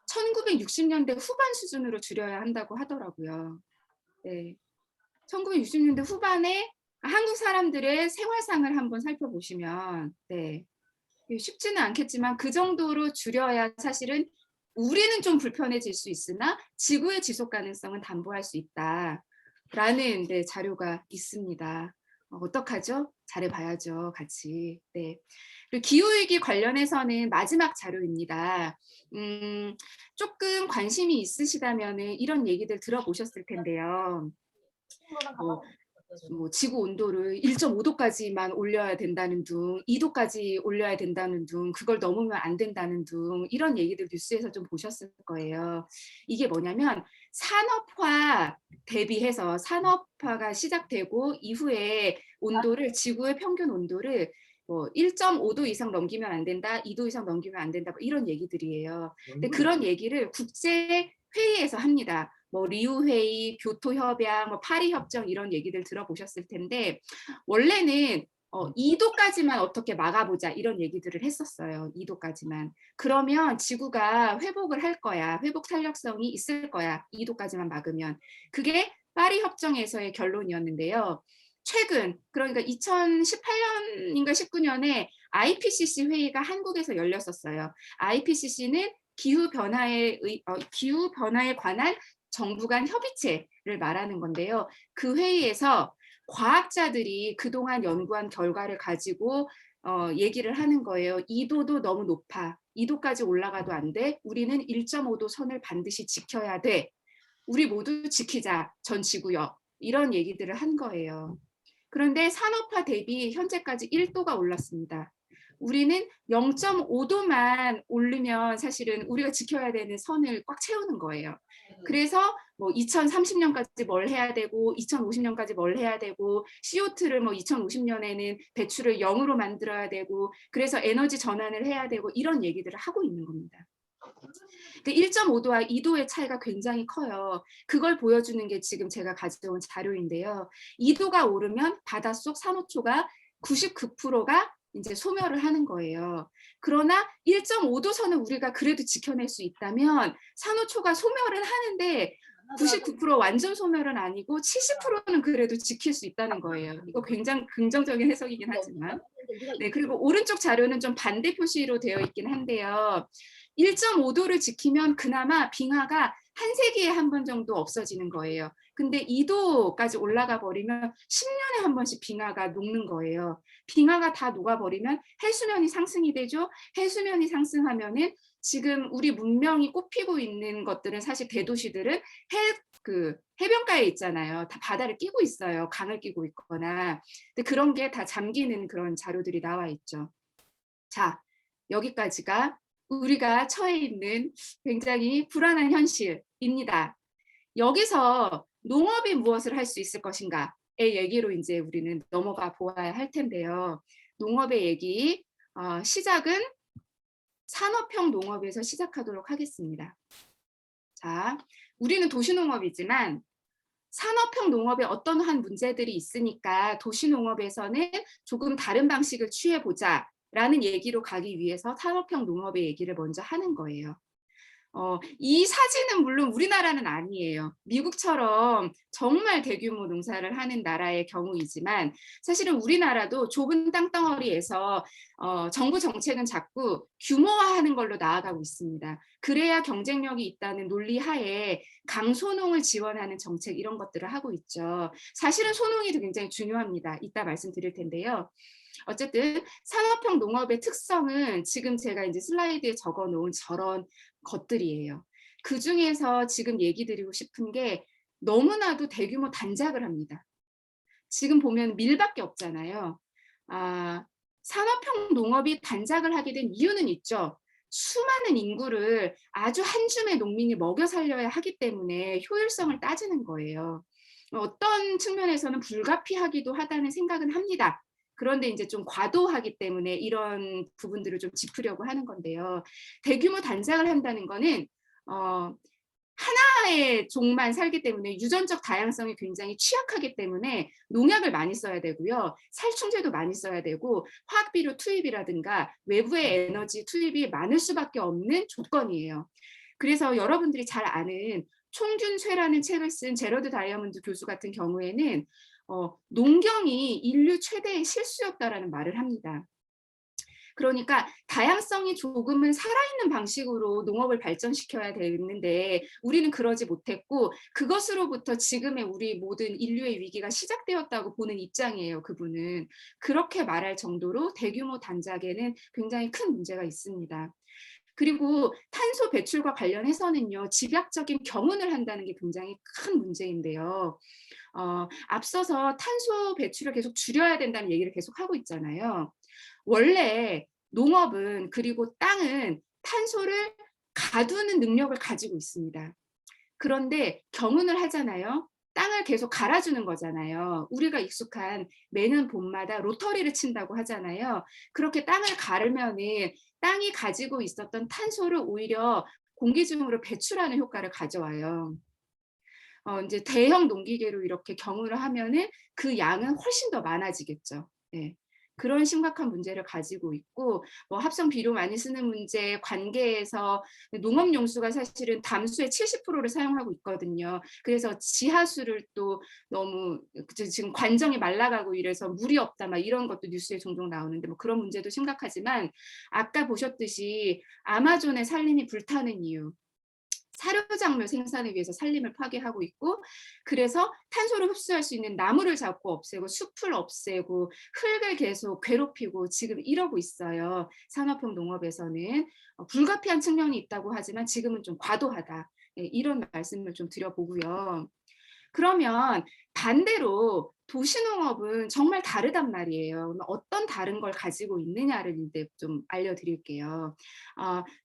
1960년대 후반 수준으로 줄여야 한다고 하더라고요. 네. 1960년대 후반에 한국 사람들의 생활상을 한번 살펴보시면 네. 쉽지는 않겠지만 그 정도로 줄여야 사실은 우리는 좀 불편해질 수 있으나 지구의 지속 가능성은 담보할 수 있다라는 네, 자료가 있습니다. 어떡하죠? 잘해봐야죠, 같이. 네. 그리고 기후위기 관련해서는 마지막 자료입니다. 조금 관심이 있으시다면 이런 얘기들 들어보셨을 텐데요. 뭐 지구 온도를 1.5도까지만 올려야 된다는 둥, 2도까지 올려야 된다는 둥, 그걸 넘으면 안 된다는 둥, 이런 얘기들 뉴스에서 좀 보셨을 거예요. 이게 뭐냐면 산업화 대비해서 산업화가 시작되고 이후에 온도를 지구의 평균 온도를 뭐 1.5도 이상 넘기면 안 된다, 2도 이상 넘기면 안 된다, 뭐 이런 얘기들이에요. 근데 그런 얘기를 국제 회의에서 합니다. 뭐 리우 회의, 교토 협약, 뭐 파리 협정 이런 얘기들 들어보셨을 텐데 원래는 2도까지만 어떻게 막아보자 이런 얘기들을 했었어요. 2도까지만. 그러면 지구가 회복을 할 거야. 회복 탄력성이 있을 거야. 2도까지만 막으면. 그게 파리 협정에서의 결론이었는데요. 최근 그러니까 2018년인가 19년에 IPCC 회의가 한국에서 열렸었어요. IPCC는 기후 변화에 관한 정부 간 협의체를 말하는 건데요. 그 회의에서 과학자들이 그동안 연구한 결과를 가지고 얘기를 하는 거예요. 2도도 너무 높아. 2도까지 올라가도 안 돼. 우리는 1.5도 선을 반드시 지켜야 돼. 우리 모두 지키자. 전 지구요. 이런 얘기들을 한 거예요. 그런데 산업화 대비 현재까지 1도가 올랐습니다. 우리는 0.5도만 올리면 사실은 우리가 지켜야 되는 선을 꽉 채우는 거예요. 그래서 뭐 2030년까지 뭘 해야 되고 2050년까지 뭘 해야 되고 CO2를 뭐 2050년에는 배출을 0으로 만들어야 되고 그래서 에너지 전환을 해야 되고 이런 얘기들을 하고 있는 겁니다. 1.5도와 2도의 차이가 굉장히 커요. 그걸 보여주는 게 지금 제가 가져온 자료인데요. 2도가 오르면 바닷속 산호초가 99%가 이제 소멸을 하는 거예요. 그러나 1.5도 선을 우리가 그래도 지켜낼 수 있다면 산호초가 소멸은 하는데 99% 완전 소멸은 아니고 70%는 그래도 지킬 수 있다는 거예요. 이거 굉장히 긍정적인 해석이긴 하지만. 네, 그리고 오른쪽 자료는 좀 반대 표시로 되어 있긴 한데요. 1.5도를 지키면 그나마 빙하가 한 세기에 한 번 정도 없어지는 거예요. 근데 2도까지 올라가 버리면 10년에 한 번씩 빙하가 녹는 거예요. 빙하가 다 녹아버리면 해수면이 상승이 되죠. 해수면이 상승하면은 지금 우리 문명이 꼽히고 있는 것들은 사실 대도시들은 해변가에 있잖아요. 다 바다를 끼고 있어요. 강을 끼고 있거나. 근데 그런 게 다 잠기는 그런 자료들이 나와 있죠. 자, 여기까지가 우리가 처해 있는 굉장히 불안한 현실입니다. 여기서 농업이 무엇을 할 수 있을 것인가의 얘기로 이제 우리는 넘어가 보아야 할 텐데요. 농업의 얘기, 시작은 산업형 농업에서 시작하도록 하겠습니다. 자, 우리는 도시농업이지만 산업형 농업에 어떤 한 문제들이 있으니까 도시농업에서는 조금 다른 방식을 취해보자라는 얘기로 가기 위해서 산업형 농업의 얘기를 먼저 하는 거예요. 이 사진은 물론 우리나라는 아니에요. 미국처럼 정말 대규모 농사를 하는 나라의 경우이지만 사실은 우리나라도 좁은 땅덩어리에서 정부 정책은 자꾸 규모화하는 걸로 나아가고 있습니다. 그래야 경쟁력이 있다는 논리 하에 강소농을 지원하는 정책 이런 것들을 하고 있죠. 사실은 소농이 굉장히 중요합니다. 이따 말씀드릴 텐데요. 어쨌든 산업형 농업의 특성은 지금 제가 이제 슬라이드에 적어 놓은 저런 것들이에요. 그 중에서 지금 얘기 드리고 싶은 게 너무나도 대규모 단작을 합니다. 지금 보면 밀밖에 없잖아요. 산업형 농업이 단작을 하게 된 이유는 있죠. 수많은 인구를 아주 한 줌의 농민이 먹여 살려야 하기 때문에 효율성을 따지는 거예요. 어떤 측면에서는 불가피하기도 하다는 생각은 합니다. 그런데 이제 좀 과도하기 때문에 이런 부분들을 좀 짚으려고 하는 건데요. 대규모 단장을 한다는 거는 하나의 종만 살기 때문에 유전적 다양성이 굉장히 취약하기 때문에 농약을 많이 써야 되고요. 살충제도 많이 써야 되고 화학비료 투입이라든가 외부의 에너지 투입이 많을 수밖에 없는 조건이에요. 그래서 여러분들이 잘 아는 총균쇠라는 책을 쓴 제러드 다이아몬드 교수 같은 경우에는 농경이 인류 최대의 실수였다라는 말을 합니다. 그러니까 다양성이 조금은 살아있는 방식으로 농업을 발전시켜야 되는데 우리는 그러지 못했고 그것으로부터 지금의 우리 모든 인류의 위기가 시작되었다고 보는 입장이에요. 그분은. 그렇게 말할 정도로 대규모 단작에는 굉장히 큰 문제가 있습니다. 그리고 탄소 배출과 관련해서는요. 집약적인 경운을 한다는 게 굉장히 큰 문제인데요. 앞서서 탄소 배출을 계속 줄여야 된다는 얘기를 계속 하고 있잖아요. 원래 농업은 그리고 땅은 탄소를 가두는 능력을 가지고 있습니다. 그런데 경운을 하잖아요. 땅을 계속 갈아주는 거잖아요. 우리가 익숙한 매년 봄마다 로터리를 친다고 하잖아요. 그렇게 땅을 가르면은 땅이 가지고 있었던 탄소를 오히려 공기 중으로 배출하는 효과를 가져와요. 인제 대형 농기계로 이렇게 경우를 하면은 그 양은 훨씬 더 많아지겠죠. 예. 그런 심각한 문제를 가지고 있고 뭐 합성 비료 많이 쓰는 문제 관계에서 농업 용수가 사실은 담수의 70%를 사용하고 있거든요. 그래서 지하수를 또 너무 지금 관정이 말라가고 이래서 물이 없다 막 이런 것도 뉴스에 종종 나오는데 뭐 그런 문제도 심각하지만 아까 보셨듯이 아마존의 산림이 불타는 이유 사료작물 생산을 위해서 산림을 파괴하고 있고 그래서 탄소를 흡수할 수 있는 나무를 자꾸 없애고 숲을 없애고 흙을 계속 괴롭히고 지금 이러고 있어요. 산업형 농업에서는 불가피한 측면이 있다고 하지만 지금은 좀 과도하다. 예, 이런 말씀을 좀 드려보고요. 그러면 반대로 도시농업은 정말 다르단 말이에요. 어떤 다른 걸 가지고 있느냐를 이제 좀 알려드릴게요.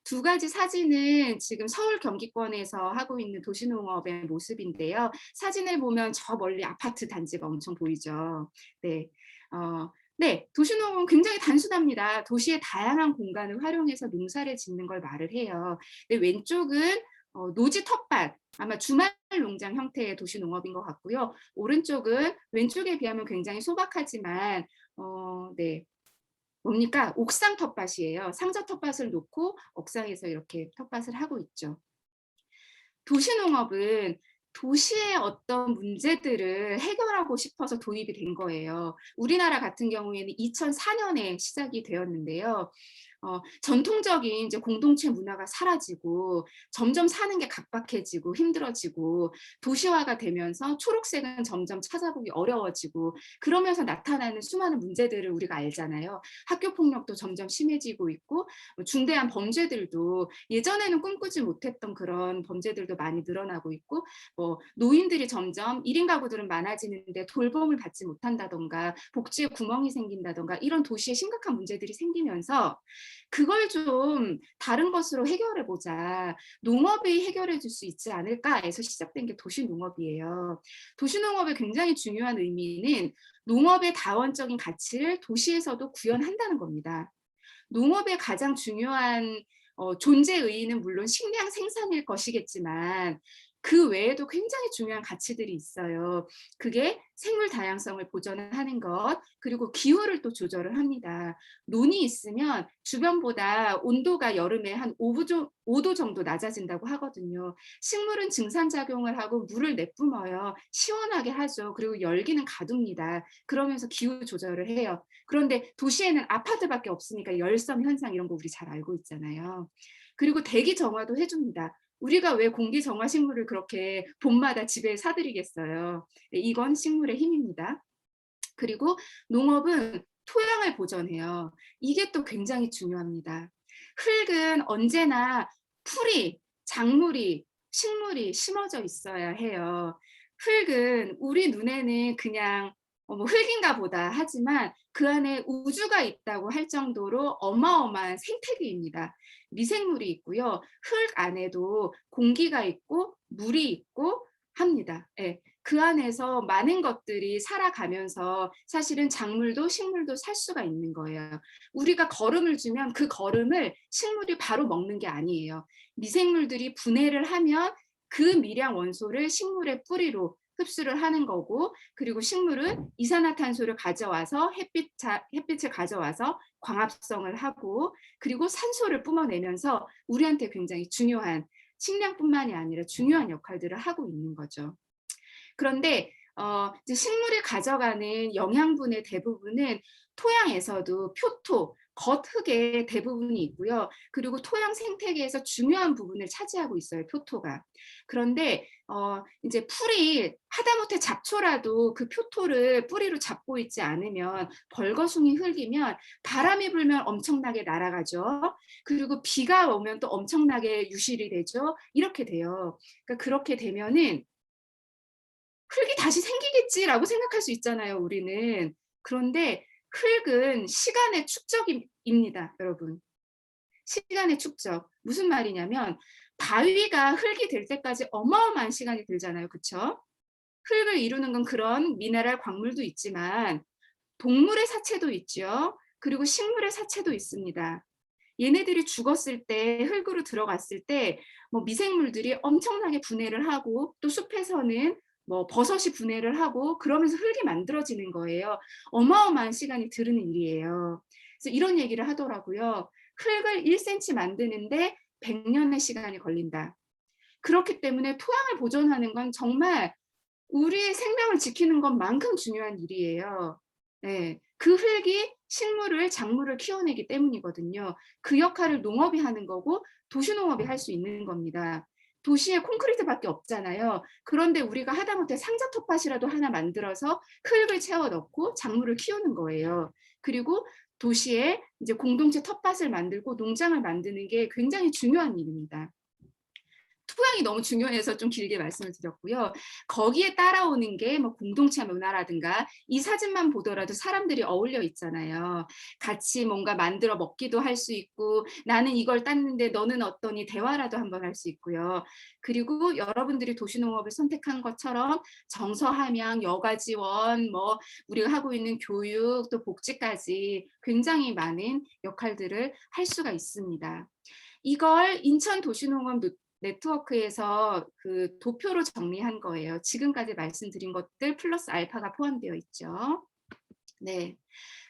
두 가지 사진은 지금 서울 경기권에서 하고 있는 도시농업의 모습인데요. 사진을 보면 저 멀리 아파트 단지가 엄청 보이죠. 네. 네, 도시농업은 굉장히 단순합니다. 도시의 다양한 공간을 활용해서 농사를 짓는 걸 말을 해요. 근데 왼쪽은 노지 텃밭, 아마 주말 농장 형태의 도시 농업인 것 같고요. 오른쪽은 왼쪽에 비하면 굉장히 소박하지만 네. 뭡니까? 옥상 텃밭이에요. 상자 텃밭을 놓고 옥상에서 이렇게 텃밭을 하고 있죠. 도시 농업은 도시의 어떤 문제들을 해결하고 싶어서 도입이 된 거예요. 우리나라 같은 경우에는 2004년에 시작이 되었는데요. 전통적인 이제 공동체 문화가 사라지고 점점 사는 게 각박해지고 힘들어지고 도시화가 되면서 초록색은 점점 찾아보기 어려워지고 그러면서 나타나는 수많은 문제들을 우리가 알잖아요. 학교 폭력도 점점 심해지고 있고 중대한 범죄들도 예전에는 꿈꾸지 못했던 그런 범죄들도 많이 늘어나고 있고 노인들이 점점 1인 가구들은 많아지는데 돌봄을 받지 못한다던가 복지에 구멍이 생긴다던가 이런 도시에 심각한 문제들이 생기면서 그걸 좀 다른 것으로 해결해 보자. 농업이 해결해 줄 수 있지 않을까 해서 시작된 게 도시농업이에요. 도시농업의 굉장히 중요한 의미는 농업의 다원적인 가치를 도시에서도 구현한다는 겁니다. 농업의 가장 중요한 존재 의의는 물론 식량 생산일 것이겠지만 그 외에도 굉장히 중요한 가치들이 있어요. 그게 생물 다양성을 보존하는 것, 그리고 기후를 또 조절을 합니다. 논이 있으면 주변보다 온도가 여름에 한 5도 정도 낮아진다고 하거든요. 식물은 증산작용을 하고 물을 내뿜어요. 시원하게 하죠. 그리고 열기는 가둡니다. 그러면서 기후 조절을 해요. 그런데 도시에는 아파트밖에 없으니까 열섬 현상 이런 거 우리 잘 알고 있잖아요. 그리고 대기 정화도 해줍니다. 우리가 왜 공기 정화 식물을 그렇게 봄마다 집에 사들이겠어요. 네, 이건 식물의 힘입니다. 그리고 농업은 토양을 보존해요. 이게 또 굉장히 중요합니다. 흙은 언제나 풀이, 작물이, 식물이 심어져 있어야 해요. 흙은 우리 눈에는 그냥 뭐 흙인가 보다 하지만 그 안에 우주가 있다고 할 정도로 어마어마한 생태계입니다. 미생물이 있고요. 흙 안에도 공기가 있고 물이 있고 합니다. 예. 그 안에서 많은 것들이 살아가면서 사실은 작물도 식물도 살 수가 있는 거예요. 우리가 거름을 주면 그 거름을 식물이 바로 먹는 게 아니에요. 미생물들이 분해를 하면 그 미량 원소를 식물의 뿌리로 흡수를 하는 거고 그리고 식물은 이산화탄소를 가져와서 햇빛을 가져와서 광합성을 하고 그리고 산소를 뿜어내면서 우리한테 굉장히 중요한 식량뿐만이 아니라 중요한 역할들을 하고 있는 거죠. 그런데 이제 식물이 가져가는 영양분의 대부분은 토양에서도 표토, 겉흙의 대부분이 있고요. 그리고 토양 생태계에서 중요한 부분을 차지하고 있어요, 표토가. 그런데 이제 풀이 하다못해 잡초라도 그 표토를 뿌리로 잡고 있지 않으면 벌거숭이 흙이면 바람이 불면 엄청나게 날아가죠. 그리고 비가 오면 또 엄청나게 유실이 되죠. 이렇게 돼요. 그러니까 그렇게 되면은 '흙이 다시 생기겠지.'라고 생각할 수 있잖아요, 우리는. 그런데 흙은 시간의 축적입니다, 여러분. 시간의 축적. 무슨 말이냐면 바위가 흙이 될 때까지 어마어마한 시간이 들잖아요. 그쵸? 흙을 이루는 건 그런 미네랄 광물도 있지만 동물의 사체도 있죠. 그리고 식물의 사체도 있습니다. 얘네들이 죽었을 때 흙으로 들어갔을 때 뭐 미생물들이 엄청나게 분해를 하고 또 숲에서는 뭐 버섯이 분해를 하고 그러면서 흙이 만들어지는 거예요. 어마어마한 시간이 드는 일이에요. 그래서 이런 얘기를 하더라고요. 흙을 1cm 만드는데 100년의 시간이 걸린다. 그렇기 때문에 토양을 보존하는 건 정말 우리의 생명을 지키는 것만큼 중요한 일이에요. 네. 그 흙이 식물을 작물을 키워내기 때문이거든요. 그 역할을 농업이 하는 거고 도시농업이 할 수 있는 겁니다. 도시에 콘크리트밖에 없잖아요. 그런데 우리가 하다못해 상자 텃밭이라도 하나 만들어서 흙을 채워 넣고 작물을 키우는 거예요. 그리고 도시에 이제 공동체 텃밭을 만들고 농장을 만드는 게 굉장히 중요한 일입니다. 토양이 너무 중요해서 좀 길게 말씀을 드렸고요. 거기에 따라오는 게 뭐 공동체 문화라든가 이 사진만 보더라도 사람들이 어울려 있잖아요. 같이 뭔가 만들어 먹기도 할 수 있고 나는 이걸 땄는데 너는 어떠니 대화라도 한번 할 수 있고요. 그리고 여러분들이 도시농업을 선택한 것처럼 정서 함양, 여가 지원, 뭐 우리가 하고 있는 교육 또 복지까지 굉장히 많은 역할들을 할 수가 있습니다. 이걸 인천 도시농업 네트워크에서 그 도표로 정리한 거예요. 지금까지 말씀드린 것들 플러스 알파가 포함되어 있죠. 네.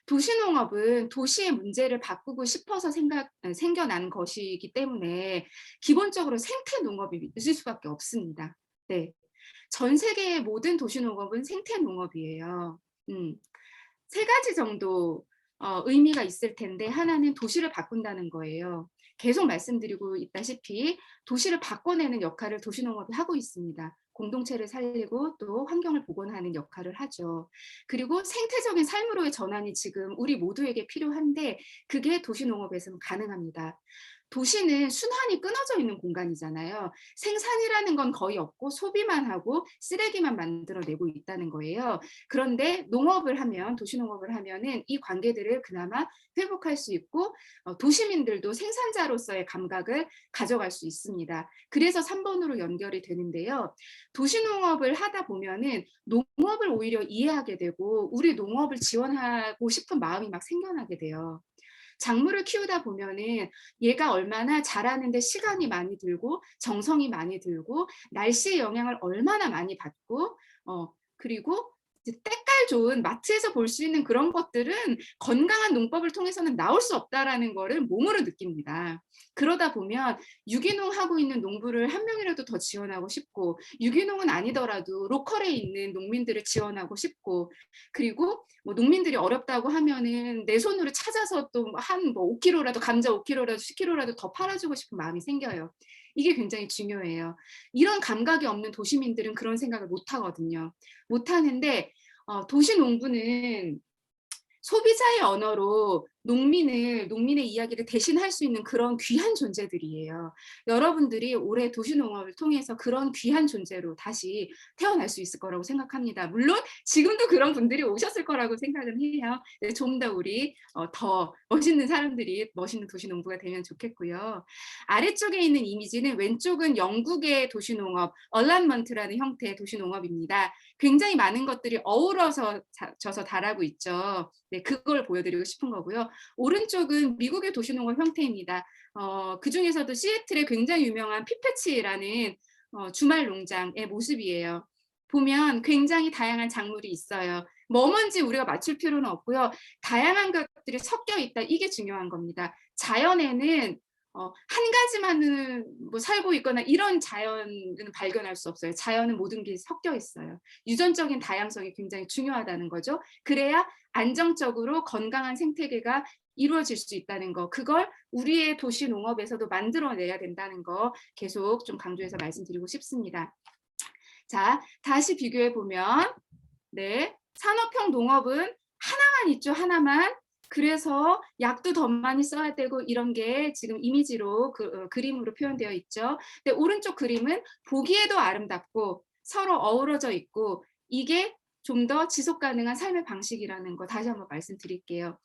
도시농업은 도시의 문제를 바꾸고 싶어서 생겨난 것이기 때문에 기본적으로 생태농업이 있을 수밖에 없습니다. 네. 전 세계의 모든 도시농업은 생태농업이에요. 세 가지 정도 의미가 있을 텐데 하나는 도시를 바꾼다는 거예요. 계속 말씀드리고 있다시피 도시를 바꿔내는 역할을 도시농업이 하고 있습니다. 공동체를 살리고 또 환경을 복원하는 역할을 하죠. 그리고 생태적인 삶으로의 전환이 지금 우리 모두에게 필요한데 그게 도시농업에서는 가능합니다. 도시는 순환이 끊어져 있는 공간이잖아요. 생산이라는 건 거의 없고 소비만 하고 쓰레기만 만들어내고 있다는 거예요. 그런데 농업을 하면 도시농업을 하면은 이 관계들을 그나마 회복할 수 있고 도시민들도 생산자로서의 감각을 가져갈 수 있습니다. 그래서 3번으로 연결이 되는데요. 도시농업을 하다 보면은 농업을 오히려 이해하게 되고 우리 농업을 지원하고 싶은 마음이 막 생겨나게 돼요. 작물을 키우다 보면은 얘가 얼마나 자라는데 시간이 많이 들고 정성이 많이 들고 날씨의 영향을 얼마나 많이 받고 그리고 이제 때깔 좋은 마트에서 볼 수 있는 그런 것들은 건강한 농법을 통해서는 나올 수 없다라는 거를 몸으로 느낍니다. 그러다 보면 유기농 하고 있는 농부를 한 명이라도 더 지원하고 싶고 유기농은 아니더라도 로컬에 있는 농민들을 지원하고 싶고 그리고 뭐 농민들이 어렵다고 하면은 내 손으로 찾아서 또 한 뭐 5kg라도 감자 5kg라도 10kg라도 더 팔아주고 싶은 마음이 생겨요. 이게 굉장히 중요해요. 이런 감각이 없는 도시민들은 그런 생각을 못 하거든요. 못 하는데 도시 농부는 소비자의 언어로 농민의 이야기를 대신할 수 있는 그런 귀한 존재들이에요. 여러분들이 올해 도시농업을 통해서 그런 귀한 존재로 다시 태어날 수 있을 거라고 생각합니다. 물론 지금도 그런 분들이 오셨을 거라고 생각은 해요. 좀 더 우리 더 멋있는 사람들이 멋있는 도시농부가 되면 좋겠고요. 아래쪽에 있는 이미지는 왼쪽은 영국의 도시농업, 얼란먼트라는 형태의 도시농업입니다. 굉장히 많은 것들이 어우러서 져서 자라고 있죠. 네, 그걸 보여드리고 싶은 거고요. 오른쪽은 미국의 도시농업 형태입니다. 그 중에서도 시애틀에 굉장히 유명한 피패치라는 주말 농장의 모습이에요. 보면 굉장히 다양한 작물이 있어요. 뭐 뭔지 우리가 맞출 필요는 없고요. 다양한 것들이 섞여 있다. 이게 중요한 겁니다. 자연에는 한 가지만은 뭐 살고 있거나 이런 자연은 발견할 수 없어요. 자연은 모든 게 섞여 있어요. 유전적인 다양성이 굉장히 중요하다는 거죠. 그래야 안정적으로 건강한 생태계가 이루어질 수 있다는 거. 그걸 우리의 도시 농업에서도 만들어내야 된다는 거 계속 좀 강조해서 말씀드리고 싶습니다. 자, 다시 비교해 보면 네, 산업형 농업은 하나만 있죠, 하나만. 그래서 약도 더 많이 써야 되고 이런 게 지금 이미지로 그림으로 표현되어 있죠. 근데 오른쪽 그림은 보기에도 아름답고 서로 어우러져 있고 이게 좀 더 지속 가능한 삶의 방식이라는 거 다시 한번 말씀드릴게요.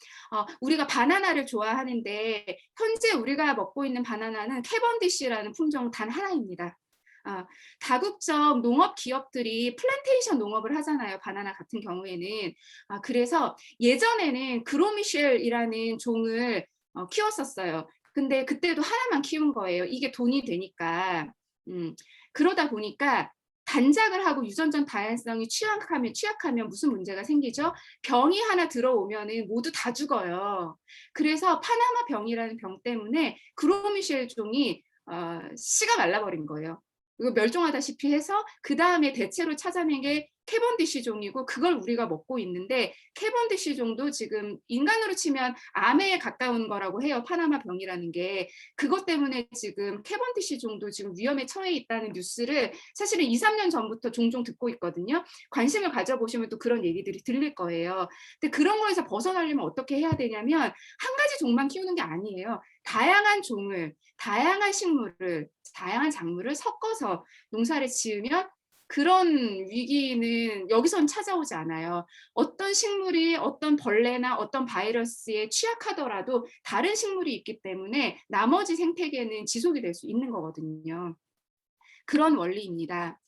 우리가 바나나를 좋아하는데 현재 우리가 먹고 있는 바나나는 캐번디시라는 품종 단 하나입니다. 다국적 농업 기업들이 플랜테이션 농업을 하잖아요. 바나나 같은 경우에는. 그래서 예전에는 그로미셸이라는 종을 키웠었어요. 근데 그때도 하나만 키운 거예요. 이게 돈이 되니까. 그러다 보니까 단작을 하고 유전적 다양성이 취약하면 무슨 문제가 생기죠? 병이 하나 들어오면은 모두 다 죽어요. 그래서 파나마 병이라는 병 때문에 그로미셸 종이 씨가 말라버린 거예요. 이거 멸종하다시피 해서 그 다음에 대체로 찾아낸 게 캐번디시 종이고 그걸 우리가 먹고 있는데 캐번디시 종도 지금 인간으로 치면 암에 가까운 거라고 해요. 파나마 병이라는 게. 그것 때문에 지금 캐번디시 종도 지금 위험에 처해 있다는 뉴스를 사실은 2, 3년 전부터 종종 듣고 있거든요. 관심을 가져보시면 또 그런 얘기들이 들릴 거예요. 근데 그런 거에서 벗어나려면 어떻게 해야 되냐면 한 가지 종만 키우는 게 아니에요. 다양한 종을, 다양한 식물을, 다양한 작물을 섞어서 농사를 지으면 그런 위기는 여기선 찾아오지 않아요. 어떤 식물이 어떤 벌레나 어떤 바이러스에 취약하더라도 다른 식물이 있기 때문에 나머지 생태계는 지속이 될 수 있는 거거든요. 그런 원리입니다.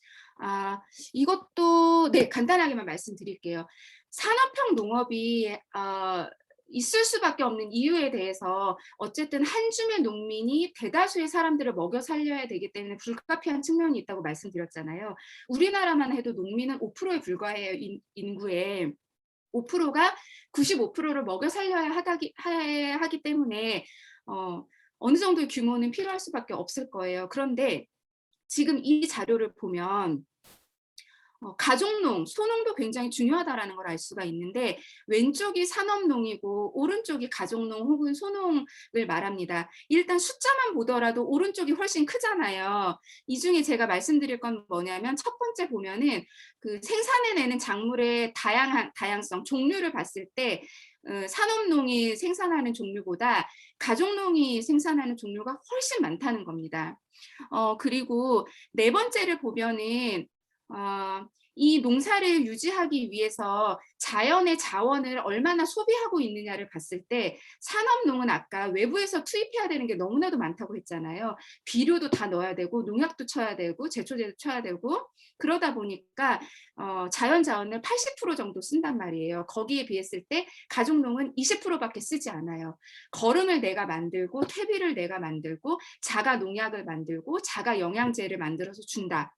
이것도 네, 간단하게만 말씀드릴게요. 산업형 농업이 있을 수밖에 없는 이유에 대해서 어쨌든 한 줌의 농민이 대다수의 사람들을 먹여 살려야 되기 때문에 불가피한 측면이 있다고 말씀드렸잖아요. 우리나라만 해도 농민은 5%에 불과해요. 인구의 5%가 95%를 먹여 살려야 하기 때문에 어느 정도의 규모는 필요할 수밖에 없을 거예요. 그런데 지금 이 자료를 보면 가족농, 소농도 굉장히 중요하다라는 걸 알 수가 있는데 왼쪽이 산업농이고 오른쪽이 가족농 혹은 소농을 말합니다. 일단 숫자만 보더라도 오른쪽이 훨씬 크잖아요. 이 중에 제가 말씀드릴 건 뭐냐면 첫 번째 보면은 그 생산해내는 작물의 다양성, 종류를 봤을 때 산업농이 생산하는 종류보다 가족농이 생산하는 종류가 훨씬 많다는 겁니다. 그리고 네 번째를 보면은 이 농사를 유지하기 위해서 자연의 자원을 얼마나 소비하고 있느냐를 봤을 때 산업농은 아까 외부에서 투입해야 되는 게 너무나도 많다고 했잖아요. 비료도 다 넣어야 되고 농약도 쳐야 되고 제초제도 쳐야 되고 그러다 보니까 자연 자원을 80% 정도 쓴단 말이에요. 거기에 비했을 때 가족농은 20%밖에 쓰지 않아요. 거름을 내가 만들고 퇴비를 내가 만들고 자가 농약을 만들고 자가 영양제를 만들어서 준다.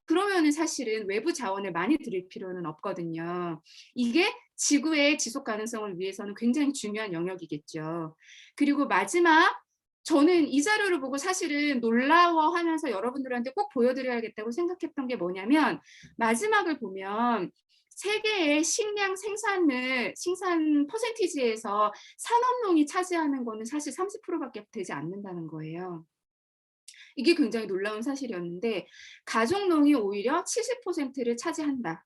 그러면은 사실은 외부 자원을 많이 들일 필요는 없거든요. 이게 지구의 지속 가능성을 위해서는 굉장히 중요한 영역이겠죠. 그리고 마지막, 저는 이 자료를 보고 사실은 놀라워하면서 여러분들한테 꼭 보여드려야겠다고 생각했던 게 뭐냐면 마지막을 보면 세계의 식량 생산 퍼센티지에서 산업농이 차지하는 거는 사실 30%밖에 되지 않는다는 거예요. 이게 굉장히 놀라운 사실이었는데 가족농이 오히려 70%를 차지한다.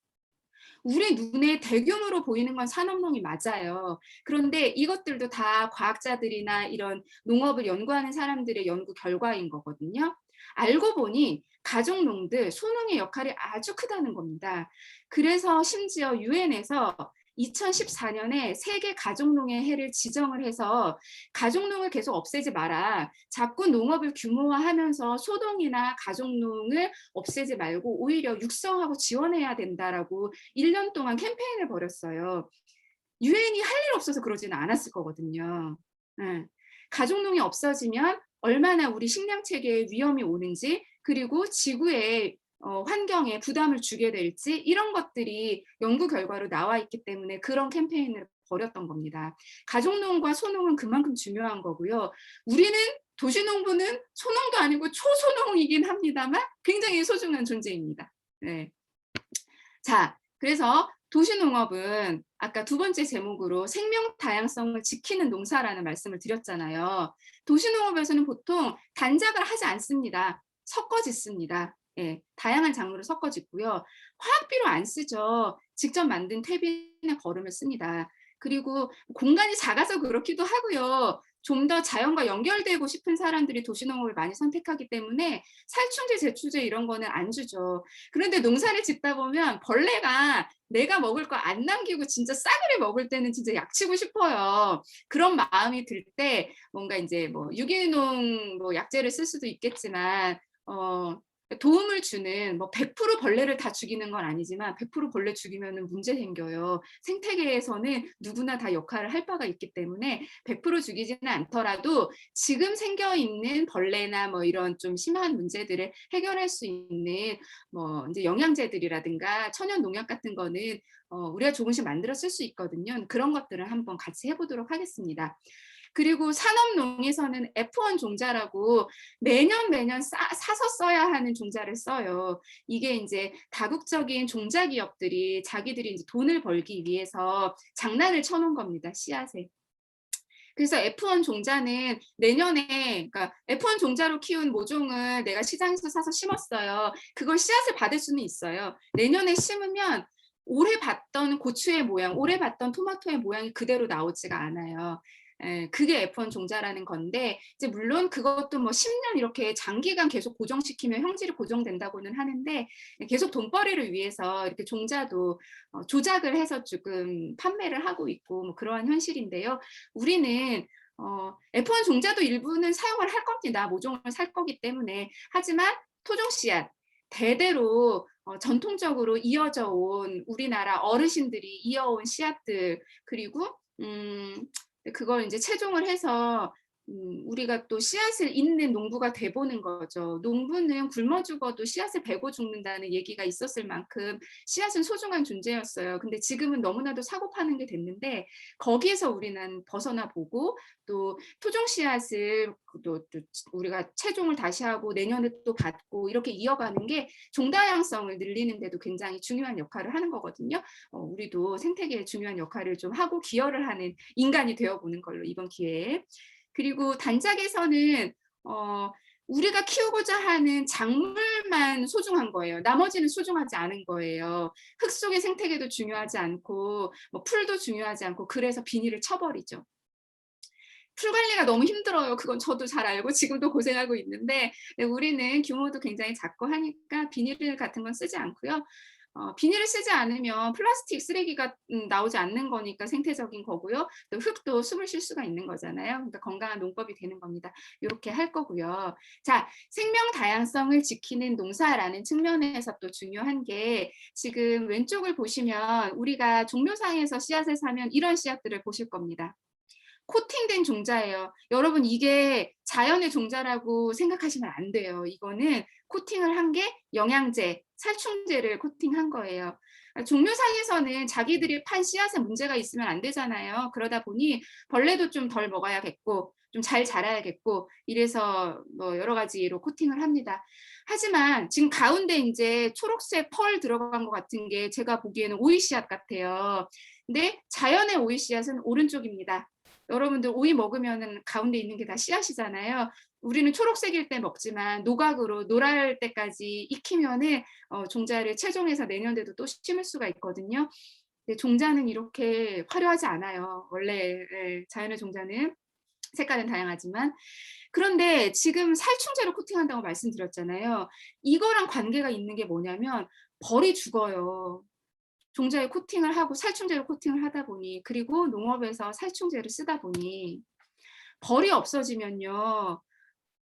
우리 눈에 대규모로 보이는 건 산업농이 맞아요. 그런데 이것들도 다 과학자들이나 이런 농업을 연구하는 사람들의 연구 결과인 거거든요. 알고 보니 가족농들, 소농의 역할이 아주 크다는 겁니다. 그래서 심지어 유엔에서 2014년에 세계 가족농의 해를 지정을 해서 가족농을 계속 없애지 마라. 자꾸 농업을 규모화하면서 소농이나 가족농을 없애지 말고 오히려 육성하고 지원해야 된다라고 1년 동안 캠페인을 벌였어요. 유엔이 할 일 없어서 그러지는 않았을 거거든요. 가족농이 없어지면 얼마나 우리 식량 체계에 위험이 오는지 그리고 지구의 환경에 부담을 주게 될지 이런 것들이 연구 결과로 나와 있기 때문에 그런 캠페인을 벌였던 겁니다. 가족농과 소농은 그만큼 중요한 거고요. 우리는 도시농부는 소농도 아니고 초소농이긴 합니다만 굉장히 소중한 존재입니다. 네. 자, 그래서 도시농업은 아까 두 번째 제목으로 생명 다양성을 지키는 농사라는 말씀을 드렸잖아요. 도시농업에서는 보통 단작을 하지 않습니다. 섞어 짓습니다. 예, 다양한 작물을 섞어 짓고요. 화학비료 안 쓰죠. 직접 만든 퇴비나 거름을 씁니다. 그리고 공간이 작아서 그렇기도 하고요. 좀 더 자연과 연결되고 싶은 사람들이 도시농업을 많이 선택하기 때문에 살충제, 제초제 이런 거는 안 주죠. 그런데 농사를 짓다 보면 벌레가 내가 먹을 거 안 남기고 진짜 싸그리 먹을 때는 진짜 약치고 싶어요. 그런 마음이 들 때 뭔가 이제 뭐 유기농 뭐 약재를 쓸 수도 있겠지만 도움을 주는 뭐 100% 벌레를 다 죽이는 건 아니지만 100% 벌레 죽이면은 문제 생겨요. 생태계에서는 누구나 다 역할을 할 바가 있기 때문에 100% 죽이지는 않더라도 지금 생겨 있는 벌레나 뭐 이런 좀 심한 문제들을 해결할 수 있는 뭐 이제 영양제들이라든가 천연 농약 같은 거는 우리가 조금씩 만들어 쓸 수 있거든요. 그런 것들을 한번 같이 해보도록 하겠습니다. 그리고 산업농에서는 F1 종자라고 매년 사서 써야 하는 종자를 써요. 이게 이제 다국적인 종자 기업들이 자기들이 이제 돈을 벌기 위해서 장난을 쳐놓은 겁니다. 씨앗에. 그래서 F1 종자는 내년에, 그러니까 F1 종자로 키운 모종을 내가 시장에서 사서 심었어요. 그걸 씨앗을 받을 수는 있어요. 내년에 심으면 올해 봤던 고추의 모양, 올해 봤던 토마토의 모양이 그대로 나오지가 않아요. 그게 F1 종자라는 건데, 이제 물론 그것도 뭐 10년 이렇게 장기간 계속 고정시키면 형질이 고정된다고는 하는데, 계속 돈벌이를 위해서 이렇게 종자도 조작을 해서 조금 판매를 하고 있고 뭐 그러한 현실인데요. 우리는 F1 종자도 일부는 사용을 할 겁니다. 모종을 살 거기 때문에. 하지만 토종 씨앗, 대대로 전통적으로 이어져 온 우리나라 어르신들이 이어온 씨앗들, 그리고 그걸 이제 채종을 해서 우리가 또 씨앗을 잇는 농부가 돼보는 거죠. 농부는 굶어 죽어도 씨앗을 베고 죽는다는 얘기가 있었을 만큼 씨앗은 소중한 존재였어요. 근데 지금은 너무나도 사고 파는 게 됐는데 거기에서 우리는 벗어나 보고 또 토종 씨앗을 또 우리가 채종을 다시 하고 내년에 또 받고 이렇게 이어가는 게 종다양성을 늘리는 데도 굉장히 중요한 역할을 하는 거거든요. 우리도 생태계에 중요한 역할을 좀 하고 기여를 하는 인간이 되어보는 걸로 이번 기회에. 그리고 단작에서는 우리가 키우고자 하는 작물만 소중한 거예요. 나머지는 소중하지 않은 거예요. 흙 속의 생태계도 중요하지 않고 뭐 풀도 중요하지 않고 그래서 비닐을 쳐버리죠. 풀 관리가 너무 힘들어요. 그건 저도 잘 알고 지금도 고생하고 있는데 우리는 규모도 굉장히 작고 하니까 비닐 같은 건 쓰지 않고요. 비닐을 쓰지 않으면 플라스틱 쓰레기가 나오지 않는 거니까 생태적인 거고요. 또 흙도 숨을 쉴 수가 있는 거잖아요. 그러니까 건강한 농법이 되는 겁니다. 이렇게 할 거고요. 자, 생명 다양성을 지키는 농사라는 측면에서 또 중요한 게 지금 왼쪽을 보시면 우리가 종묘상에서 씨앗을 사면 이런 씨앗들을 보실 겁니다. 코팅된 종자예요. 여러분 이게 자연의 종자라고 생각하시면 안 돼요. 이거는 코팅을 한 게 영양제, 살충제를 코팅한 거예요. 종묘상에서는 자기들이 판 씨앗에 문제가 있으면 안 되잖아요. 그러다 보니 벌레도 좀 덜 먹어야겠고 좀 잘 자라야겠고 이래서 뭐 여러 가지로 코팅을 합니다. 하지만 지금 가운데 이제 초록색 펄 들어간 것 같은 게 제가 보기에는 오이 씨앗 같아요. 근데 자연의 오이 씨앗은 오른쪽입니다. 여러분들 오이 먹으면은 가운데 있는 게 다 씨앗이잖아요. 우리는 초록색일 때 먹지만 노각으로 노랄 때까지 익히면은 종자를 채종해서 내년에도 또 심을 수가 있거든요. 근데 종자는 이렇게 화려하지 않아요. 원래 자연의 종자는 색깔은 다양하지만. 그런데 지금 살충제로 코팅한다고 말씀드렸잖아요. 이거랑 관계가 있는 게 뭐냐면 벌이 죽어요. 종자에 코팅을 하고 살충제로 코팅을 하다 보니 그리고 농업에서 살충제를 쓰다 보니 벌이 없어지면요.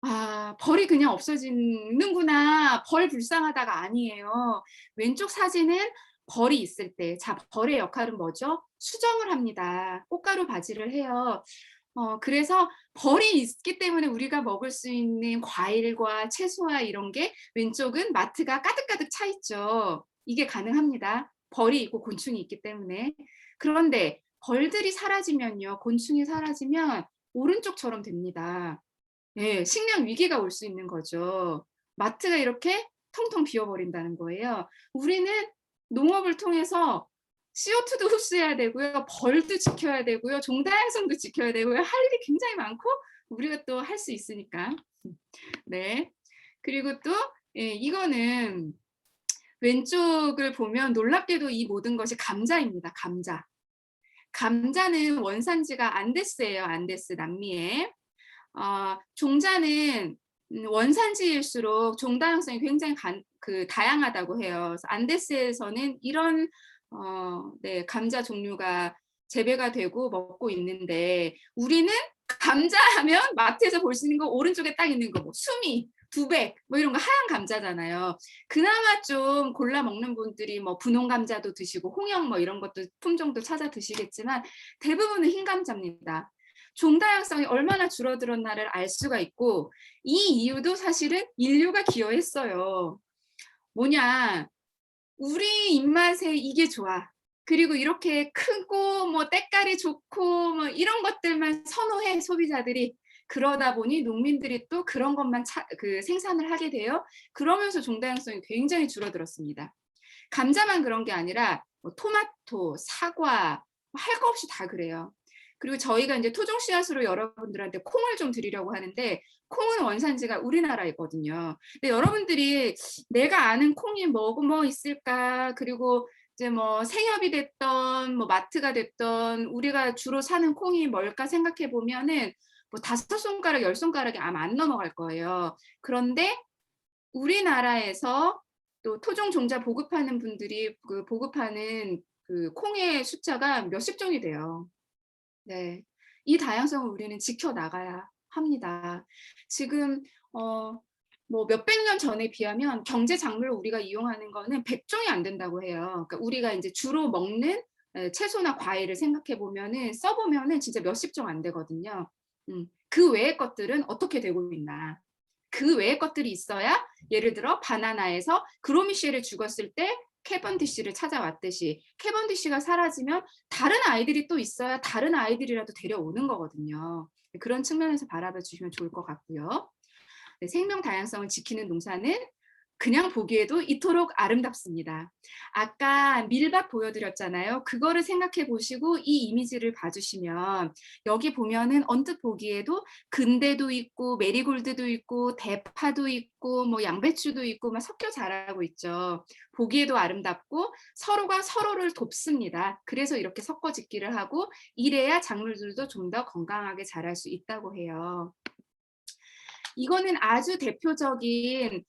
아, 벌이 그냥 없어지는구나. 벌 불쌍하다가 아니에요. 왼쪽 사진은 벌이 있을 때. 자, 벌의 역할은 뭐죠? 수정을 합니다. 꽃가루 바지를 해요. 그래서 벌이 있기 때문에 우리가 먹을 수 있는 과일과 채소와 이런 게 왼쪽은 마트가 가득가득 차 있죠. 이게 가능합니다. 벌이 있고 곤충이 있기 때문에. 그런데 벌들이 사라지면요. 곤충이 사라지면 오른쪽처럼 됩니다. 예, 식량 위기가 올 수 있는 거죠. 마트가 이렇게 텅텅 비어버린다는 거예요. 우리는 농업을 통해서 CO2도 흡수해야 되고요. 벌도 지켜야 되고요. 종다양성도 지켜야 되고요. 할 일이 굉장히 많고 우리가 또 할 수 있으니까. 네. 그리고 또 이거는 왼쪽을 보면 놀랍게도 이 모든 것이 감자입니다. 감자. 감자는 원산지가 안데스예요. 안데스 남미에. 종자는 원산지일수록 종다양성이 굉장히 다양하다고 해요. 그래서 안데스에서는 이런 네, 감자 종류가 재배가 되고 먹고 있는데 우리는 감자하면 마트에서 볼 수 있는 거 오른쪽에 딱 있는 거 뭐 수미, 두백 뭐 이런 거 하얀 감자잖아요. 그나마 좀 골라 먹는 분들이 뭐 분홍 감자도 드시고 홍영 뭐 이런 것도 품종도 찾아 드시겠지만 대부분은 흰 감자입니다. 종다양성이 얼마나 줄어들었나를 알 수가 있고 이 이유도 사실은 인류가 기여했어요. 뭐냐, 우리 입맛에 이게 좋아. 그리고 이렇게 크고 뭐 때깔이 좋고 뭐 이런 것들만 선호해 소비자들이. 그러다 보니 농민들이 또 그런 것만 생산을 하게 돼요. 그러면서 종다양성이 굉장히 줄어들었습니다. 감자만 그런 게 아니라 뭐 토마토, 사과 할 거 없이 다 그래요. 그리고 저희가 이제 토종 씨앗으로 여러분들한테 콩을 좀 드리려고 하는데 콩은 원산지가 우리나라이거든요. 근데 여러분들이 내가 아는 콩이 뭐 있을까? 그리고 이제 뭐 생협이 됐던 뭐 마트가 됐던 우리가 주로 사는 콩이 뭘까 생각해 보면은 뭐 5손가락, 10손가락이 아마 안 넘어갈 거예요. 그런데 우리나라에서 또 토종 종자 보급하는 분들이 보급하는 콩의 숫자가 몇십 종이 돼요. 네. 이 다양성을 우리는 지켜나가야 합니다. 지금 뭐 몇백 년 전에 비하면 경제 작물로 우리가 이용하는 거는 100종이 안 된다고 해요. 그러니까 우리가 이제 주로 먹는 채소나 과일을 생각해 보면은 써 보면은 진짜 몇십 종 안 되거든요. 그 외의 것들은 어떻게 되고 있나? 그 외의 것들이 있어야 예를 들어 바나나에서 그로미쉐를 죽었을 때 캐번디시를 찾아왔듯이 캐번디시가 사라지면 다른 아이들이 또 있어야 다른 아이들이라도 데려오는 거거든요. 그런 측면에서 바라봐 주시면 좋을 것 같고요. 네, 생명 다양성을 지키는 농사는 그냥 보기에도 이토록 아름답습니다. 아까 밀밭 보여드렸잖아요. 그거를 생각해 보시고 이 이미지를 봐주시면 여기 보면은 언뜻 보기에도 근대도 있고 메리골드도 있고 대파도 있고 뭐 양배추도 있고 막 섞여 자라고 있죠. 보기에도 아름답고 서로가 서로를 돕습니다. 그래서 이렇게 섞어 짓기를 하고 이래야 작물들도 좀 더 건강하게 자랄 수 있다고 해요. 이거는 아주 대표적인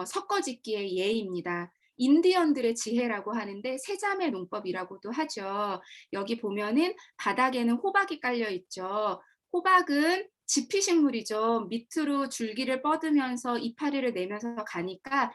섞어짓기의 예입니다. 인디언들의 지혜라고 하는데 세자매 농법이라고도 하죠. 여기 보면은 바닥에는 호박이 깔려 있죠. 호박은 지피식물이죠. 밑으로 줄기를 뻗으면서 이파리를 내면서 가니까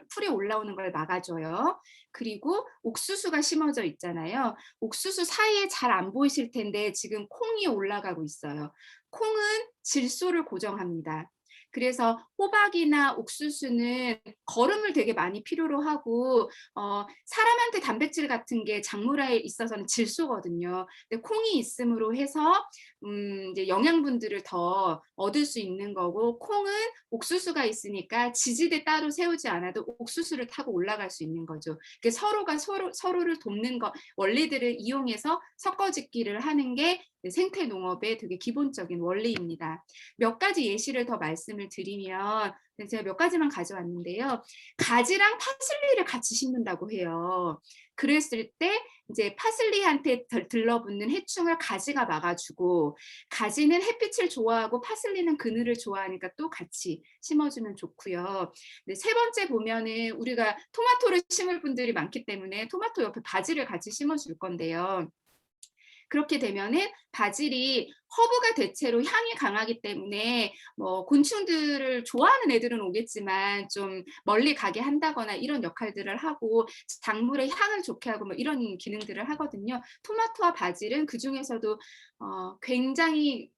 풀이 올라오는 걸 막아줘요. 그리고 옥수수가 심어져 있잖아요. 옥수수 사이에 잘 안 보이실 텐데 지금 콩이 올라가고 있어요. 콩은 질소를 고정합니다. 그래서 호박이나 옥수수는 거름을 되게 많이 필요로 하고 사람한테 단백질 같은 게 작물에 있어서는 질소거든요. 근데 콩이 있음으로 해서 이제 영양분들을 더 얻을 수 있는 거고 콩은 옥수수가 있으니까 지지대 따로 세우지 않아도 옥수수를 타고 올라갈 수 있는 거죠. 서로가 서로를 돕는 것 원리들을 이용해서 섞어짓기를 하는 게 생태 농업의 되게 기본적인 원리입니다. 몇 가지 예시를 더 말씀을 드리면 제가 몇 가지만 가져왔는데요. 가지랑 파슬리를 같이 심는다고 해요. 그랬을 때 이제 파슬리한테 들러붙는 해충을 가지가 막아주고 가지는 햇빛을 좋아하고 파슬리는 그늘을 좋아하니까 또 같이 심어주면 좋고요. 네, 세 번째 보면은 우리가 토마토를 심을 분들이 많기 때문에 토마토 옆에 바질을 같이 심어줄 건데요. 그렇게 되면은 바질이 허브가 대체로 향이 강하기 때문에 뭐 곤충들을 좋아하는 애들은 오겠지만 좀 멀리 가게 한다거나 이런 역할들을 하고 작물의 향을 좋게 하고 뭐 이런 기능들을 하거든요. 토마토와 바질은 그 중에서도 굉장히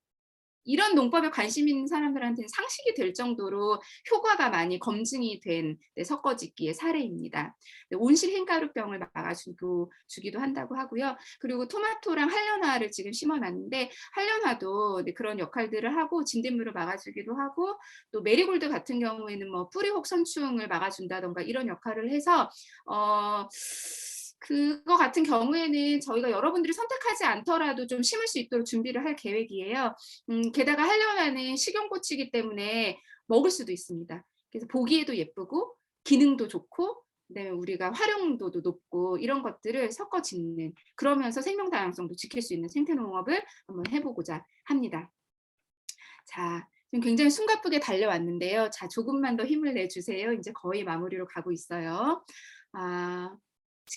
이런 농법에 관심 있는 사람들한테는 상식이 될 정도로 효과가 많이 검증이 된 섞어짓기의 사례입니다. 온실 흰가루병을 주기도 한다고 하고요. 그리고 토마토랑 한련화를 지금 심어놨는데 한련화도 그런 역할들을 하고 진딧물을 막아주기도 하고 또 메리골드 같은 경우에는 뭐 뿌리 혹선충을 막아준다던가 이런 역할을 해서 그거 같은 경우에는 저희가 여러분들이 선택하지 않더라도 좀 심을 수 있도록 준비를 할 계획이에요. 게다가 한련화는 식용꽃이기 때문에 먹을 수도 있습니다. 그래서 보기에도 예쁘고 기능도 좋고 그다음에 우리가 활용도도 높고 이런 것들을 섞어 짓는 그러면서 생명 다양성도 지킬 수 있는 생태 농업을 한번 해보고자 합니다. 자, 지금 굉장히 숨가쁘게 달려왔는데요. 자, 조금만 더 힘을 내주세요. 이제 거의 마무리로 가고 있어요.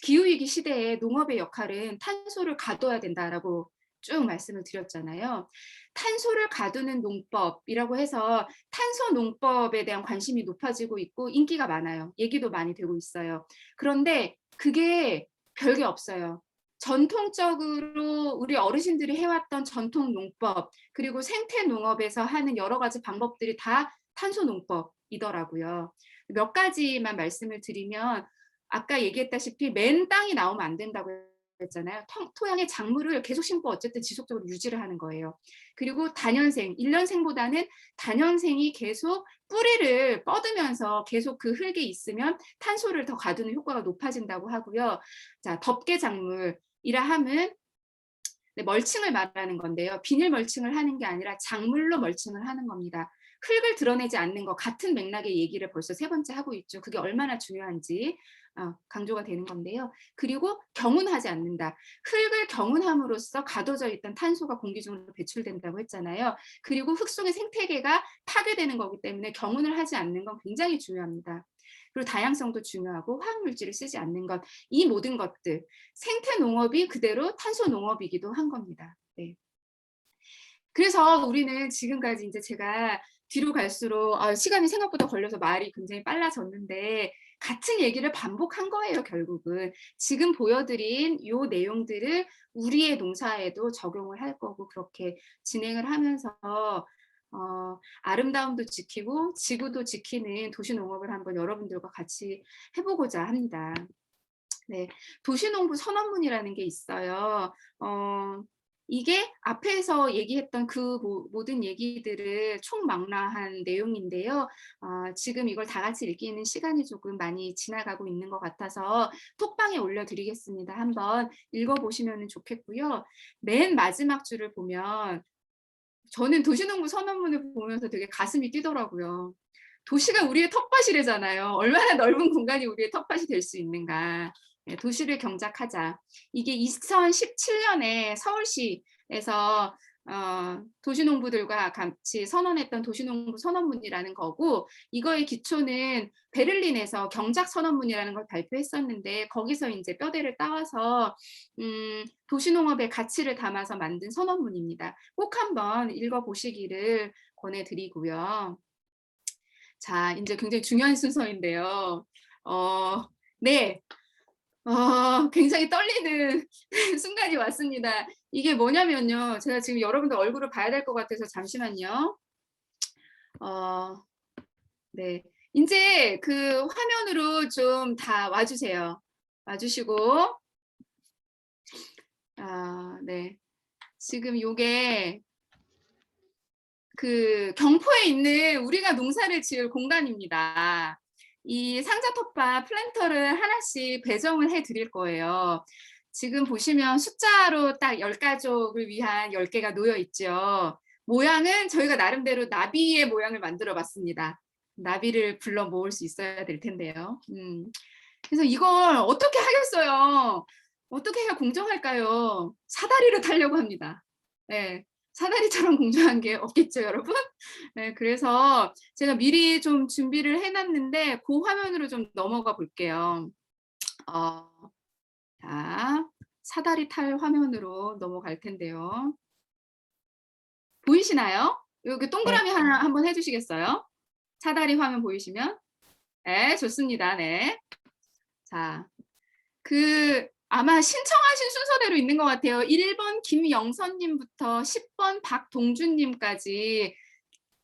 기후위기 시대에 농업의 역할은 탄소를 가둬야 된다라고 쭉 말씀을 드렸잖아요. 탄소를 가두는 농법이라고 해서 탄소 농법에 대한 관심이 높아지고 있고 인기가 많아요. 얘기도 많이 되고 있어요. 그런데 그게 별게 없어요. 전통적으로 우리 어르신들이 해왔던 전통 농법 그리고 생태 농업에서 하는 여러 가지 방법들이 다 탄소 농법이더라고요. 몇 가지만 말씀을 드리면 아까 얘기했다시피 맨 땅이 나오면 안 된다고 했잖아요. 토양의 작물을 계속 심고 어쨌든 지속적으로 유지를 하는 거예요. 그리고 다년생, 1년생보다는 다년생이 계속 뿌리를 뻗으면서 계속 그 흙에 있으면 탄소를 더 가두는 효과가 높아진다고 하고요. 자, 덮개 작물이라 함은 멀칭을 말하는 건데요. 비닐 멀칭을 하는 게 아니라 작물로 멀칭을 하는 겁니다. 흙을 드러내지 않는 것 같은 맥락의 얘기를 벌써 3번째 하고 있죠. 그게 얼마나 중요한지 강조가 되는 건데요. 그리고 경운하지 않는다. 흙을 경운함으로써 가둬져 있던 탄소가 공기 중으로 배출된다고 했잖아요. 그리고 흙 속의 생태계가 파괴되는 거기 때문에 경운을 하지 않는 건 굉장히 중요합니다. 그리고 다양성도 중요하고 화학물질을 쓰지 않는 것, 이 모든 것들 생태 농업이 그대로 탄소 농업이기도 한 겁니다. 네. 그래서 우리는 지금까지 이제 제가 뒤로 갈수록 시간이 생각보다 걸려서 말이 굉장히 빨라졌는데 같은 얘기를 반복한 거예요, 결국은. 지금 보여드린 요 내용들을 우리의 농사에도 적용을 할 거고 그렇게 진행을 하면서 아름다움도 지키고 지구도 지키는 도시농업을 한번 여러분들과 같이 해보고자 합니다. 네, 도시농부 선언문이라는 게 있어요. 이게 앞에서 얘기했던 그 모든 얘기들을 총망라한 내용인데요. 지금 이걸 다 같이 읽기는 시간이 조금 많이 지나가고 있는 것 같아서 톡방에 올려드리겠습니다. 한번 읽어보시면 좋겠고요. 맨 마지막 줄을 보면 저는 도시농부 선언문을 보면서 되게 가슴이 뛰더라고요. 도시가 우리의 텃밭이래잖아요. 얼마나 넓은 공간이 우리의 텃밭이 될 수 있는가. 네, 도시를 경작하자. 이게 2017년에 서울시에서 도시농부들과 같이 선언했던 도시농부 선언문이라는 거고 이거의 기초는 베를린에서 경작 선언문이라는 걸 발표했었는데 거기서 이제 뼈대를 따와서 도시농업의 가치를 담아서 만든 선언문입니다. 꼭 한번 읽어보시기를 권해드리고요. 자, 이제 굉장히 중요한 순서인데요. 네. 굉장히 떨리는 순간이 왔습니다. 이게 뭐냐면요. 제가 지금 여러분들 얼굴을 봐야 될 것 같아서 잠시만요. 네. 이제 그 화면으로 좀 다 와주세요. 와주시고. 네. 지금 요게 그 경포에 있는 우리가 농사를 지을 공간입니다. 이 상자 텃밭 플랜터를 하나씩 배정을 해 드릴 거예요. 지금 보시면 숫자로 딱 10가족을 위한 10개가 놓여 있죠. 모양은 저희가 나름대로 나비의 모양을 만들어 봤습니다. 나비를 불러 모을 수 있어야 될 텐데요. 그래서 이걸 어떻게 하겠어요? 어떻게 해야 공정할까요? 사다리를 타려고 합니다. 네. 사다리처럼 공정한 게 없겠죠, 여러분? 네, 그래서 제가 미리 좀 준비를 해놨는데 그 화면으로 좀 넘어가 볼게요. 자, 사다리 탈 화면으로 넘어갈 텐데요. 보이시나요? 여기 동그라미 하나 한번 해주시겠어요? 사다리 화면 보이시면? 네, 좋습니다. 네. 자, 그 아마 신청하신 순서대로 있는 것 같아요. 1번 김영선님부터 10번 박동준님까지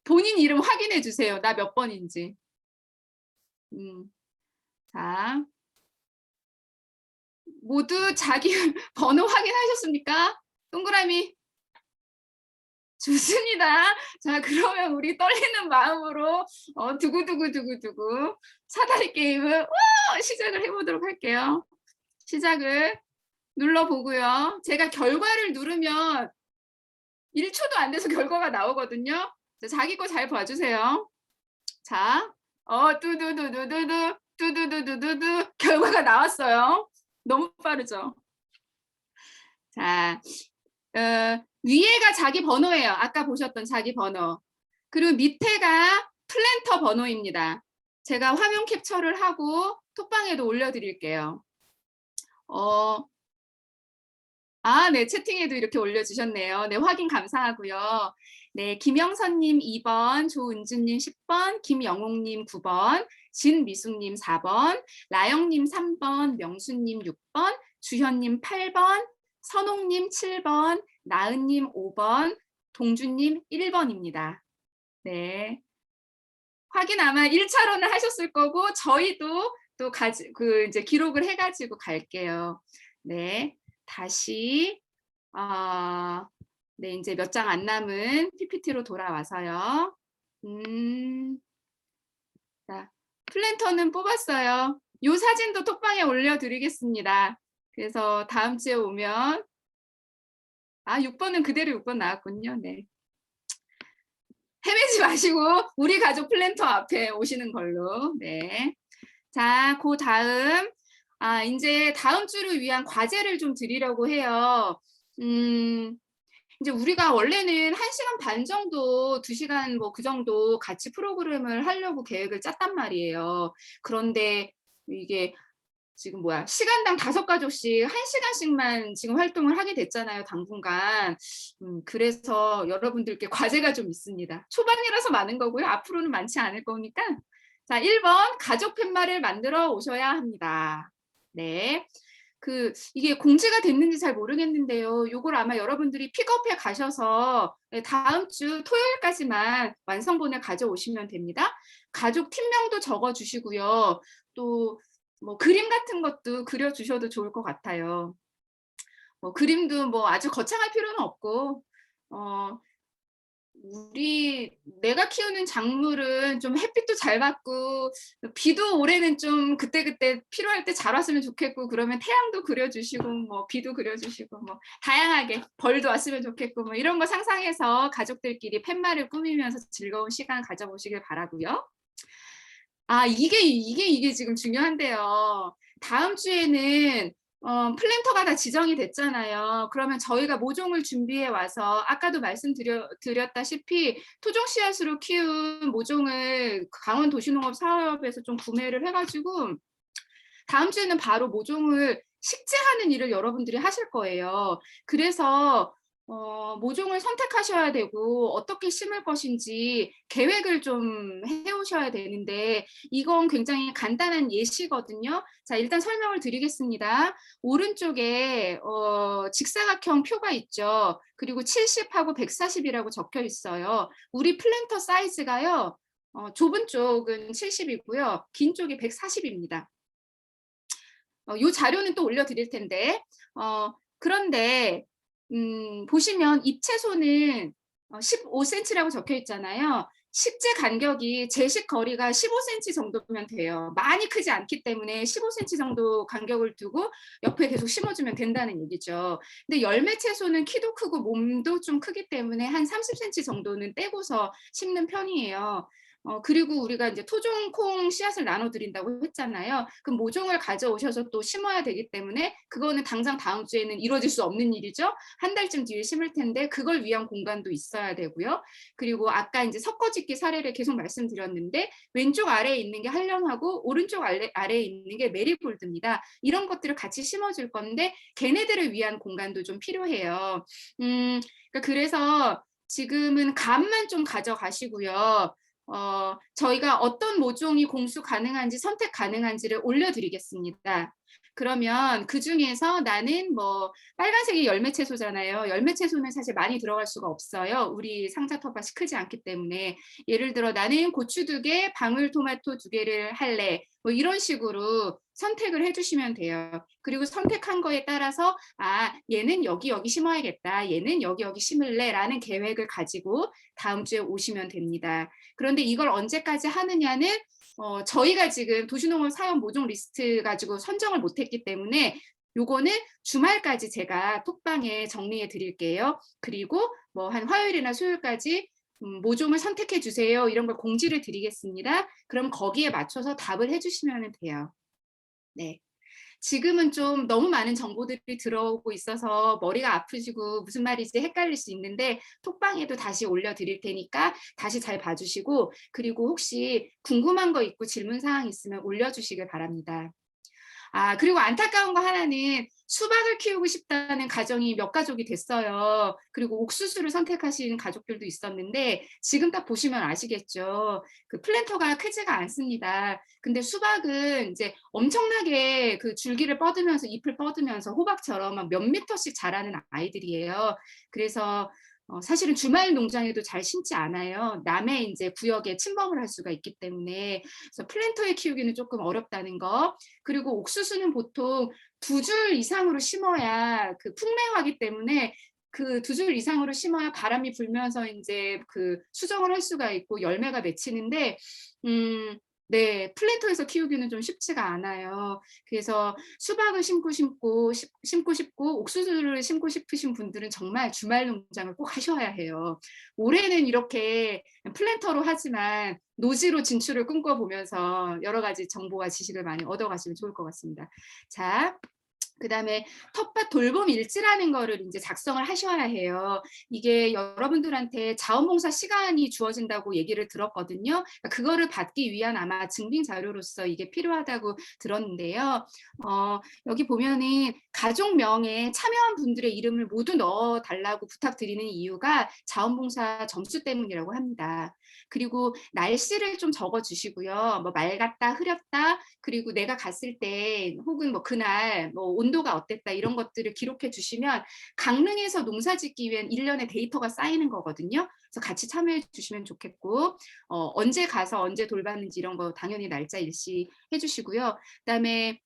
본인 이름 확인해 주세요. 나 몇 번인지. 자, 모두 자기 번호 확인하셨습니까? 동그라미. 좋습니다. 자, 그러면 우리 떨리는 마음으로 두구두구두구두구 사다리 게임을 시작을 해보도록 할게요. 시작을 눌러보고요. 제가 결과를 누르면 1초도 안 돼서 결과가 나오거든요. 자, 자기 거 잘 봐주세요. 자, 뚜두두두두두 뚜두두두두두 결과가 나왔어요. 너무 빠르죠? 자, 위에가 자기 번호예요. 아까 보셨던 자기 번호. 그리고 밑에가 플랜터 번호입니다. 제가 화면 캡처를 하고 톡방에도 올려드릴게요. 네, 채팅에도 이렇게 올려주셨네요. 네, 확인 감사하고요. 네, 김영선님 2번, 조은주님 10번, 김영옥님 9번, 진미숙님 4번, 라영님 3번, 명수님 6번, 주현님 8번, 선옥님 7번, 나은님 5번, 동주님 1번입니다. 네. 확인 아마 1차로는 하셨을 거고, 저희도 또 이제 기록을 해가지고 갈게요. 네. 다시, 네, 이제 몇 장 안 남은 PPT로 돌아와서요. 자, 플랜터는 뽑았어요. 이 사진도 톡방에 올려드리겠습니다. 그래서 다음 주에 오면 6번은 그대로 6번 나왔군요. 네. 헤매지 마시고 우리 가족 플랜터 앞에 오시는 걸로. 네. 자, 그 다음 이제 다음 주를 위한 과제를 좀 드리려고 해요. 이제 우리가 원래는 1시간 반 정도, 2시간 뭐 그 정도 같이 프로그램을 하려고 계획을 짰단 말이에요. 그런데 이게 지금 시간당 5가족씩 1시간씩만 지금 활동을 하게 됐잖아요, 당분간. 그래서 여러분들께 과제가 좀 있습니다. 초반이라서 많은 거고요. 앞으로는 많지 않을 거니까. 자, 1번 가족 팻말을 만들어 오셔야 합니다. 네. 이게 공지가 됐는지 잘 모르겠는데요. 요걸 아마 여러분들이 픽업해 가셔서 다음 주 토요일까지만 완성본을 가져오시면 됩니다. 가족 팀명도 적어 주시고요. 또 뭐 그림 같은 것도 그려주셔도 좋을 것 같아요. 뭐 그림도 뭐 아주 거창할 필요는 없고, 내가 키우는 작물은 좀 햇빛도 잘 받고, 비도 올해는 좀 그때그때 필요할 때 잘 왔으면 좋겠고, 그러면 태양도 그려주시고, 뭐 비도 그려주시고, 뭐 다양하게 벌도 왔으면 좋겠고, 뭐 이런 거 상상해서 가족들끼리 팻말을 꾸미면서 즐거운 시간 가져보시길 바라고요. 이게 지금 중요한데요. 다음 주에는 플랜터가 다 지정이 됐잖아요. 그러면 저희가 모종을 준비해 와서 아까도 말씀드렸다시피 토종 씨앗으로 키운 모종을 강원도시농업 사업에서 좀 구매를 해가지고 다음 주에는 바로 모종을 식재하는 일을 여러분들이 하실 거예요. 그래서 모종을 선택하셔야 되고 어떻게 심을 것인지 계획을 좀 해오셔야 되는데 이건 굉장히 간단한 예시거든요. 자, 일단 설명을 드리겠습니다. 오른쪽에 직사각형 표가 있죠. 그리고 70하고 140이라고 적혀 있어요. 우리 플랜터 사이즈가요. 좁은 쪽은 70이고요. 긴 쪽이 140입니다. 이 자료는 또 올려드릴 텐데 그런데 보시면 잎채소는 15cm라고 적혀 있잖아요. 식재 간격이 제식 거리가 15cm 정도면 돼요. 많이 크지 않기 때문에 15cm 정도 간격을 두고 옆에 계속 심어주면 된다는 얘기죠. 근데 열매 채소는 키도 크고 몸도 좀 크기 때문에 한 30cm 정도는 떼고서 심는 편이에요. 그리고 우리가 이제 토종 콩 씨앗을 나눠드린다고 했잖아요. 그럼 모종을 가져오셔서 또 심어야 되기 때문에 그거는 당장 다음 주에는 이루어질 수 없는 일이죠. 한 달쯤 뒤에 심을 텐데 그걸 위한 공간도 있어야 되고요. 그리고 아까 이제 섞어짓기 사례를 계속 말씀드렸는데 왼쪽 아래에 있는 게 한령하고 오른쪽 아래에 있는 게 메리골드입니다. 이런 것들을 같이 심어줄 건데 걔네들을 위한 공간도 좀 필요해요. 그래서 지금은 감만 좀 가져가시고요. 저희가 어떤 모종이 공수 가능한지 선택 가능한지를 올려드리겠습니다. 그러면 그중에서 나는 뭐 빨간색이 열매 채소잖아요. 열매 채소는 사실 많이 들어갈 수가 없어요. 우리 상자 텃밭이 크지 않기 때문에. 예를 들어 나는 고추 2개, 방울토마토 2개를 할래. 뭐 이런 식으로 선택을 해 주시면 돼요. 그리고 선택한 거에 따라서 얘는 여기 심어야겠다. 얘는 여기 심을래라는 계획을 가지고 다음 주에 오시면 됩니다. 그런데 이걸 언제까지 하느냐는 저희가 지금 도시농업 사업 모종 리스트 가지고 선정을 못 했기 때문에 요거는 주말까지 제가 톡방에 정리해 드릴게요. 그리고 뭐 한 화요일이나 수요일까지 모종을 선택해 주세요. 이런 걸 공지를 드리겠습니다. 그럼 거기에 맞춰서 답을 해 주시면 돼요. 네. 지금은 좀 너무 많은 정보들이 들어오고 있어서 머리가 아프시고 무슨 말인지 헷갈릴 수 있는데 톡방에도 다시 올려드릴 테니까 다시 잘 봐주시고, 그리고 혹시 궁금한 거 있고 질문 사항 있으면 올려주시길 바랍니다. 그리고 안타까운 거 하나는 수박을 키우고 싶다는 가정이 몇 가족이 됐어요. 그리고 옥수수를 선택하시는 가족들도 있었는데 지금 딱 보시면 아시겠죠. 그 플랜터가 크지가 않습니다. 근데 수박은 이제 엄청나게 그 줄기를 뻗으면서 잎을 뻗으면서 호박처럼 막 몇 미터씩 자라는 아이들이에요. 그래서 사실은 주말 농장에도 잘 심지 않아요. 남의 이제 구역에 침범을 할 수가 있기 때문에. 그래서 플랜터에 키우기는 조금 어렵다는 거. 그리고 옥수수는 보통 2줄 이상으로 심어야 그 풍매화기 때문에 그 2줄 이상으로 심어야 바람이 불면서 이제 그 수정을 할 수가 있고 열매가 맺히는데 네, 플랜터에서 키우기는 좀 쉽지가 않아요. 그래서 수박을 심고 싶고 옥수수를 심고 싶으신 분들은 정말 주말 농장을 꼭 하셔야 해요. 올해는 이렇게 플랜터로 하지만 노지로 진출을 꿈꿔보면서 여러 가지 정보와 지식을 많이 얻어가시면 좋을 것 같습니다. 자, 그다음에 텃밭 돌봄 일지라는 거를 이제 작성을 하셔야 해요. 이게 여러분들한테 자원봉사 시간이 주어진다고 얘기를 들었거든요. 그거를 받기 위한 아마 증빙 자료로서 이게 필요하다고 들었는데요. 여기 보면은 가족명에 참여한 분들의 이름을 모두 넣어 달라고 부탁드리는 이유가 자원봉사 점수 때문이라고 합니다. 그리고 날씨를 좀 적어 주시고요. 뭐 맑았다, 흐렸다, 그리고 내가 갔을 때 혹은 뭐 그날 뭐 온도가 어땠다 이런 것들을 기록해 주시면 강릉에서 농사 짓기 위한 일련의 데이터가 쌓이는 거거든요. 그래서 같이 참여해 주시면 좋겠고, 언제 가서 언제 돌봤는지 이런 거 당연히 날짜 일시 해 주시고요. 그다음에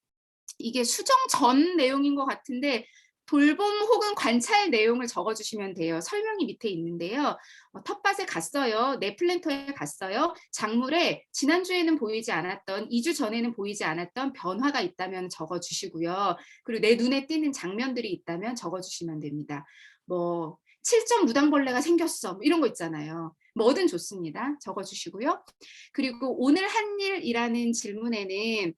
이게 수정 전 내용인 것 같은데 돌봄 혹은 관찰 내용을 적어주시면 돼요. 설명이 밑에 있는데요. 텃밭에 갔어요. 내 플랜터에 갔어요. 작물에 지난주에는 보이지 않았던, 2주 전에는 보이지 않았던 변화가 있다면 적어주시고요. 그리고 내 눈에 띄는 장면들이 있다면 적어주시면 됩니다. 뭐 7점 무당벌레가 생겼어. 뭐 이런 거 있잖아요. 뭐든 좋습니다. 적어주시고요. 그리고 오늘 한 일이라는 질문에는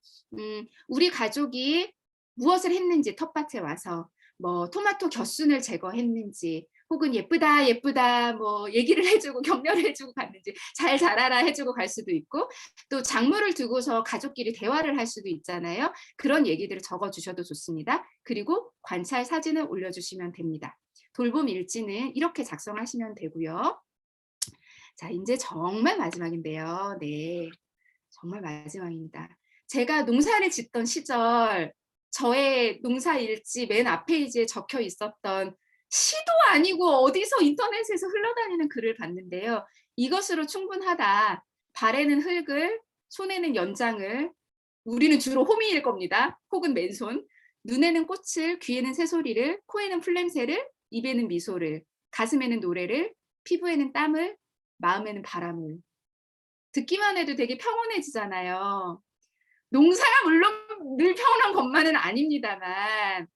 우리 가족이 무엇을 했는지 텃밭에 와서 뭐 토마토 곁순을 제거했는지 혹은 예쁘다 예쁘다 뭐 얘기를 해주고 격려를 해주고 갔는지 잘 자라라 해주고 갈 수도 있고, 또 작물을 두고서 가족끼리 대화를 할 수도 있잖아요. 그런 얘기들을 적어주셔도 좋습니다. 그리고 관찰 사진을 올려주시면 됩니다. 돌봄 일지는 이렇게 작성하시면 되고요. 자, 이제 정말 마지막인데요. 네, 정말 마지막입니다. 제가 농사를 짓던 시절 저의 농사 일지 맨 앞 페이지에 적혀 있었던 시도 아니고 어디서 인터넷에서 흘러다니는 글을 봤는데요. 이것으로 충분하다. 발에는 흙을, 손에는 연장을, 우리는 주로 호미일 겁니다. 혹은 맨손. 눈에는 꽃을, 귀에는 새소리를, 코에는 풀냄새를, 입에는 미소를, 가슴에는 노래를, 피부에는 땀을, 마음에는 바람을. 듣기만 해도 되게 평온해지잖아요. 농사가 물론 늘 평온한 것만은 아닙니다만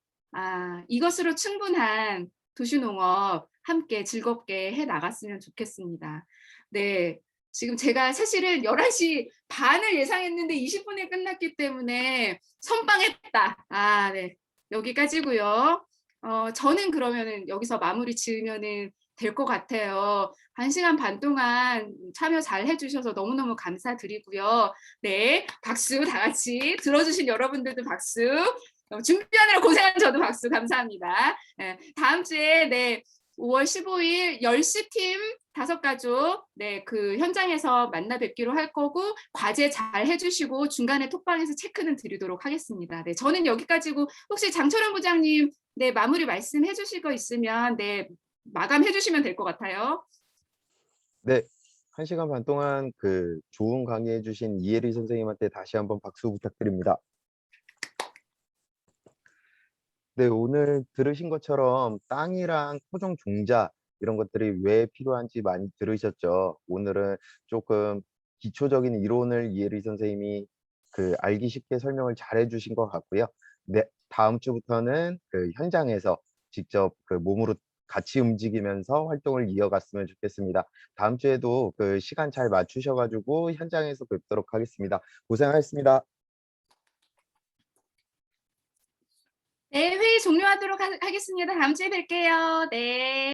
이것으로 충분한 도시농업 함께 즐겁게 해 나갔으면 좋겠습니다. 네, 지금 제가 사실은 11시 반을 예상했는데 20분에 끝났기 때문에 선빵했다. 네, 여기까지고요. 저는 그러면은 여기서 마무리 지으면은 될 것 같아요. 1시간 반 동안 참여 잘 해주셔서 너무너무 감사드리고요. 네, 박수 다 같이 들어주신 여러분들도 박수. 준비하느라 고생한 저도 박수 감사합니다. 네, 다음 주에 5월 15일 10시 팀 다섯 가족 네, 그 현장에서 만나 뵙기로 할 거고 과제 잘 해주시고 중간에 톡방에서 체크는 드리도록 하겠습니다. 네, 저는 여기까지고 혹시 장철원 부장님 네, 마무리 말씀해 주실 거 있으면 네, 마감해 주시면 될 것 같아요. 네. 1시간 반 동안 그 좋은 강의해 주신 이혜리 선생님한테 다시 한번 박수 부탁드립니다. 네, 오늘 들으신 것처럼 땅이랑 토종 종자 이런 것들이 왜 필요한지 많이 들으셨죠? 오늘은 조금 기초적인 이론을 이혜리 선생님이 그 알기 쉽게 설명을 잘해 주신 것 같고요. 네, 다음 주부터는 그 현장에서 직접 그 몸으로 같이 움직이면서 활동을 이어갔으면 좋겠습니다. 다음 주에도 그 시간 잘 맞추셔 가지고 현장에서 뵙도록 하겠습니다. 고생하셨습니다. 네, 회의 종료하도록 하겠습니다. 다음 주에 뵐게요. 네.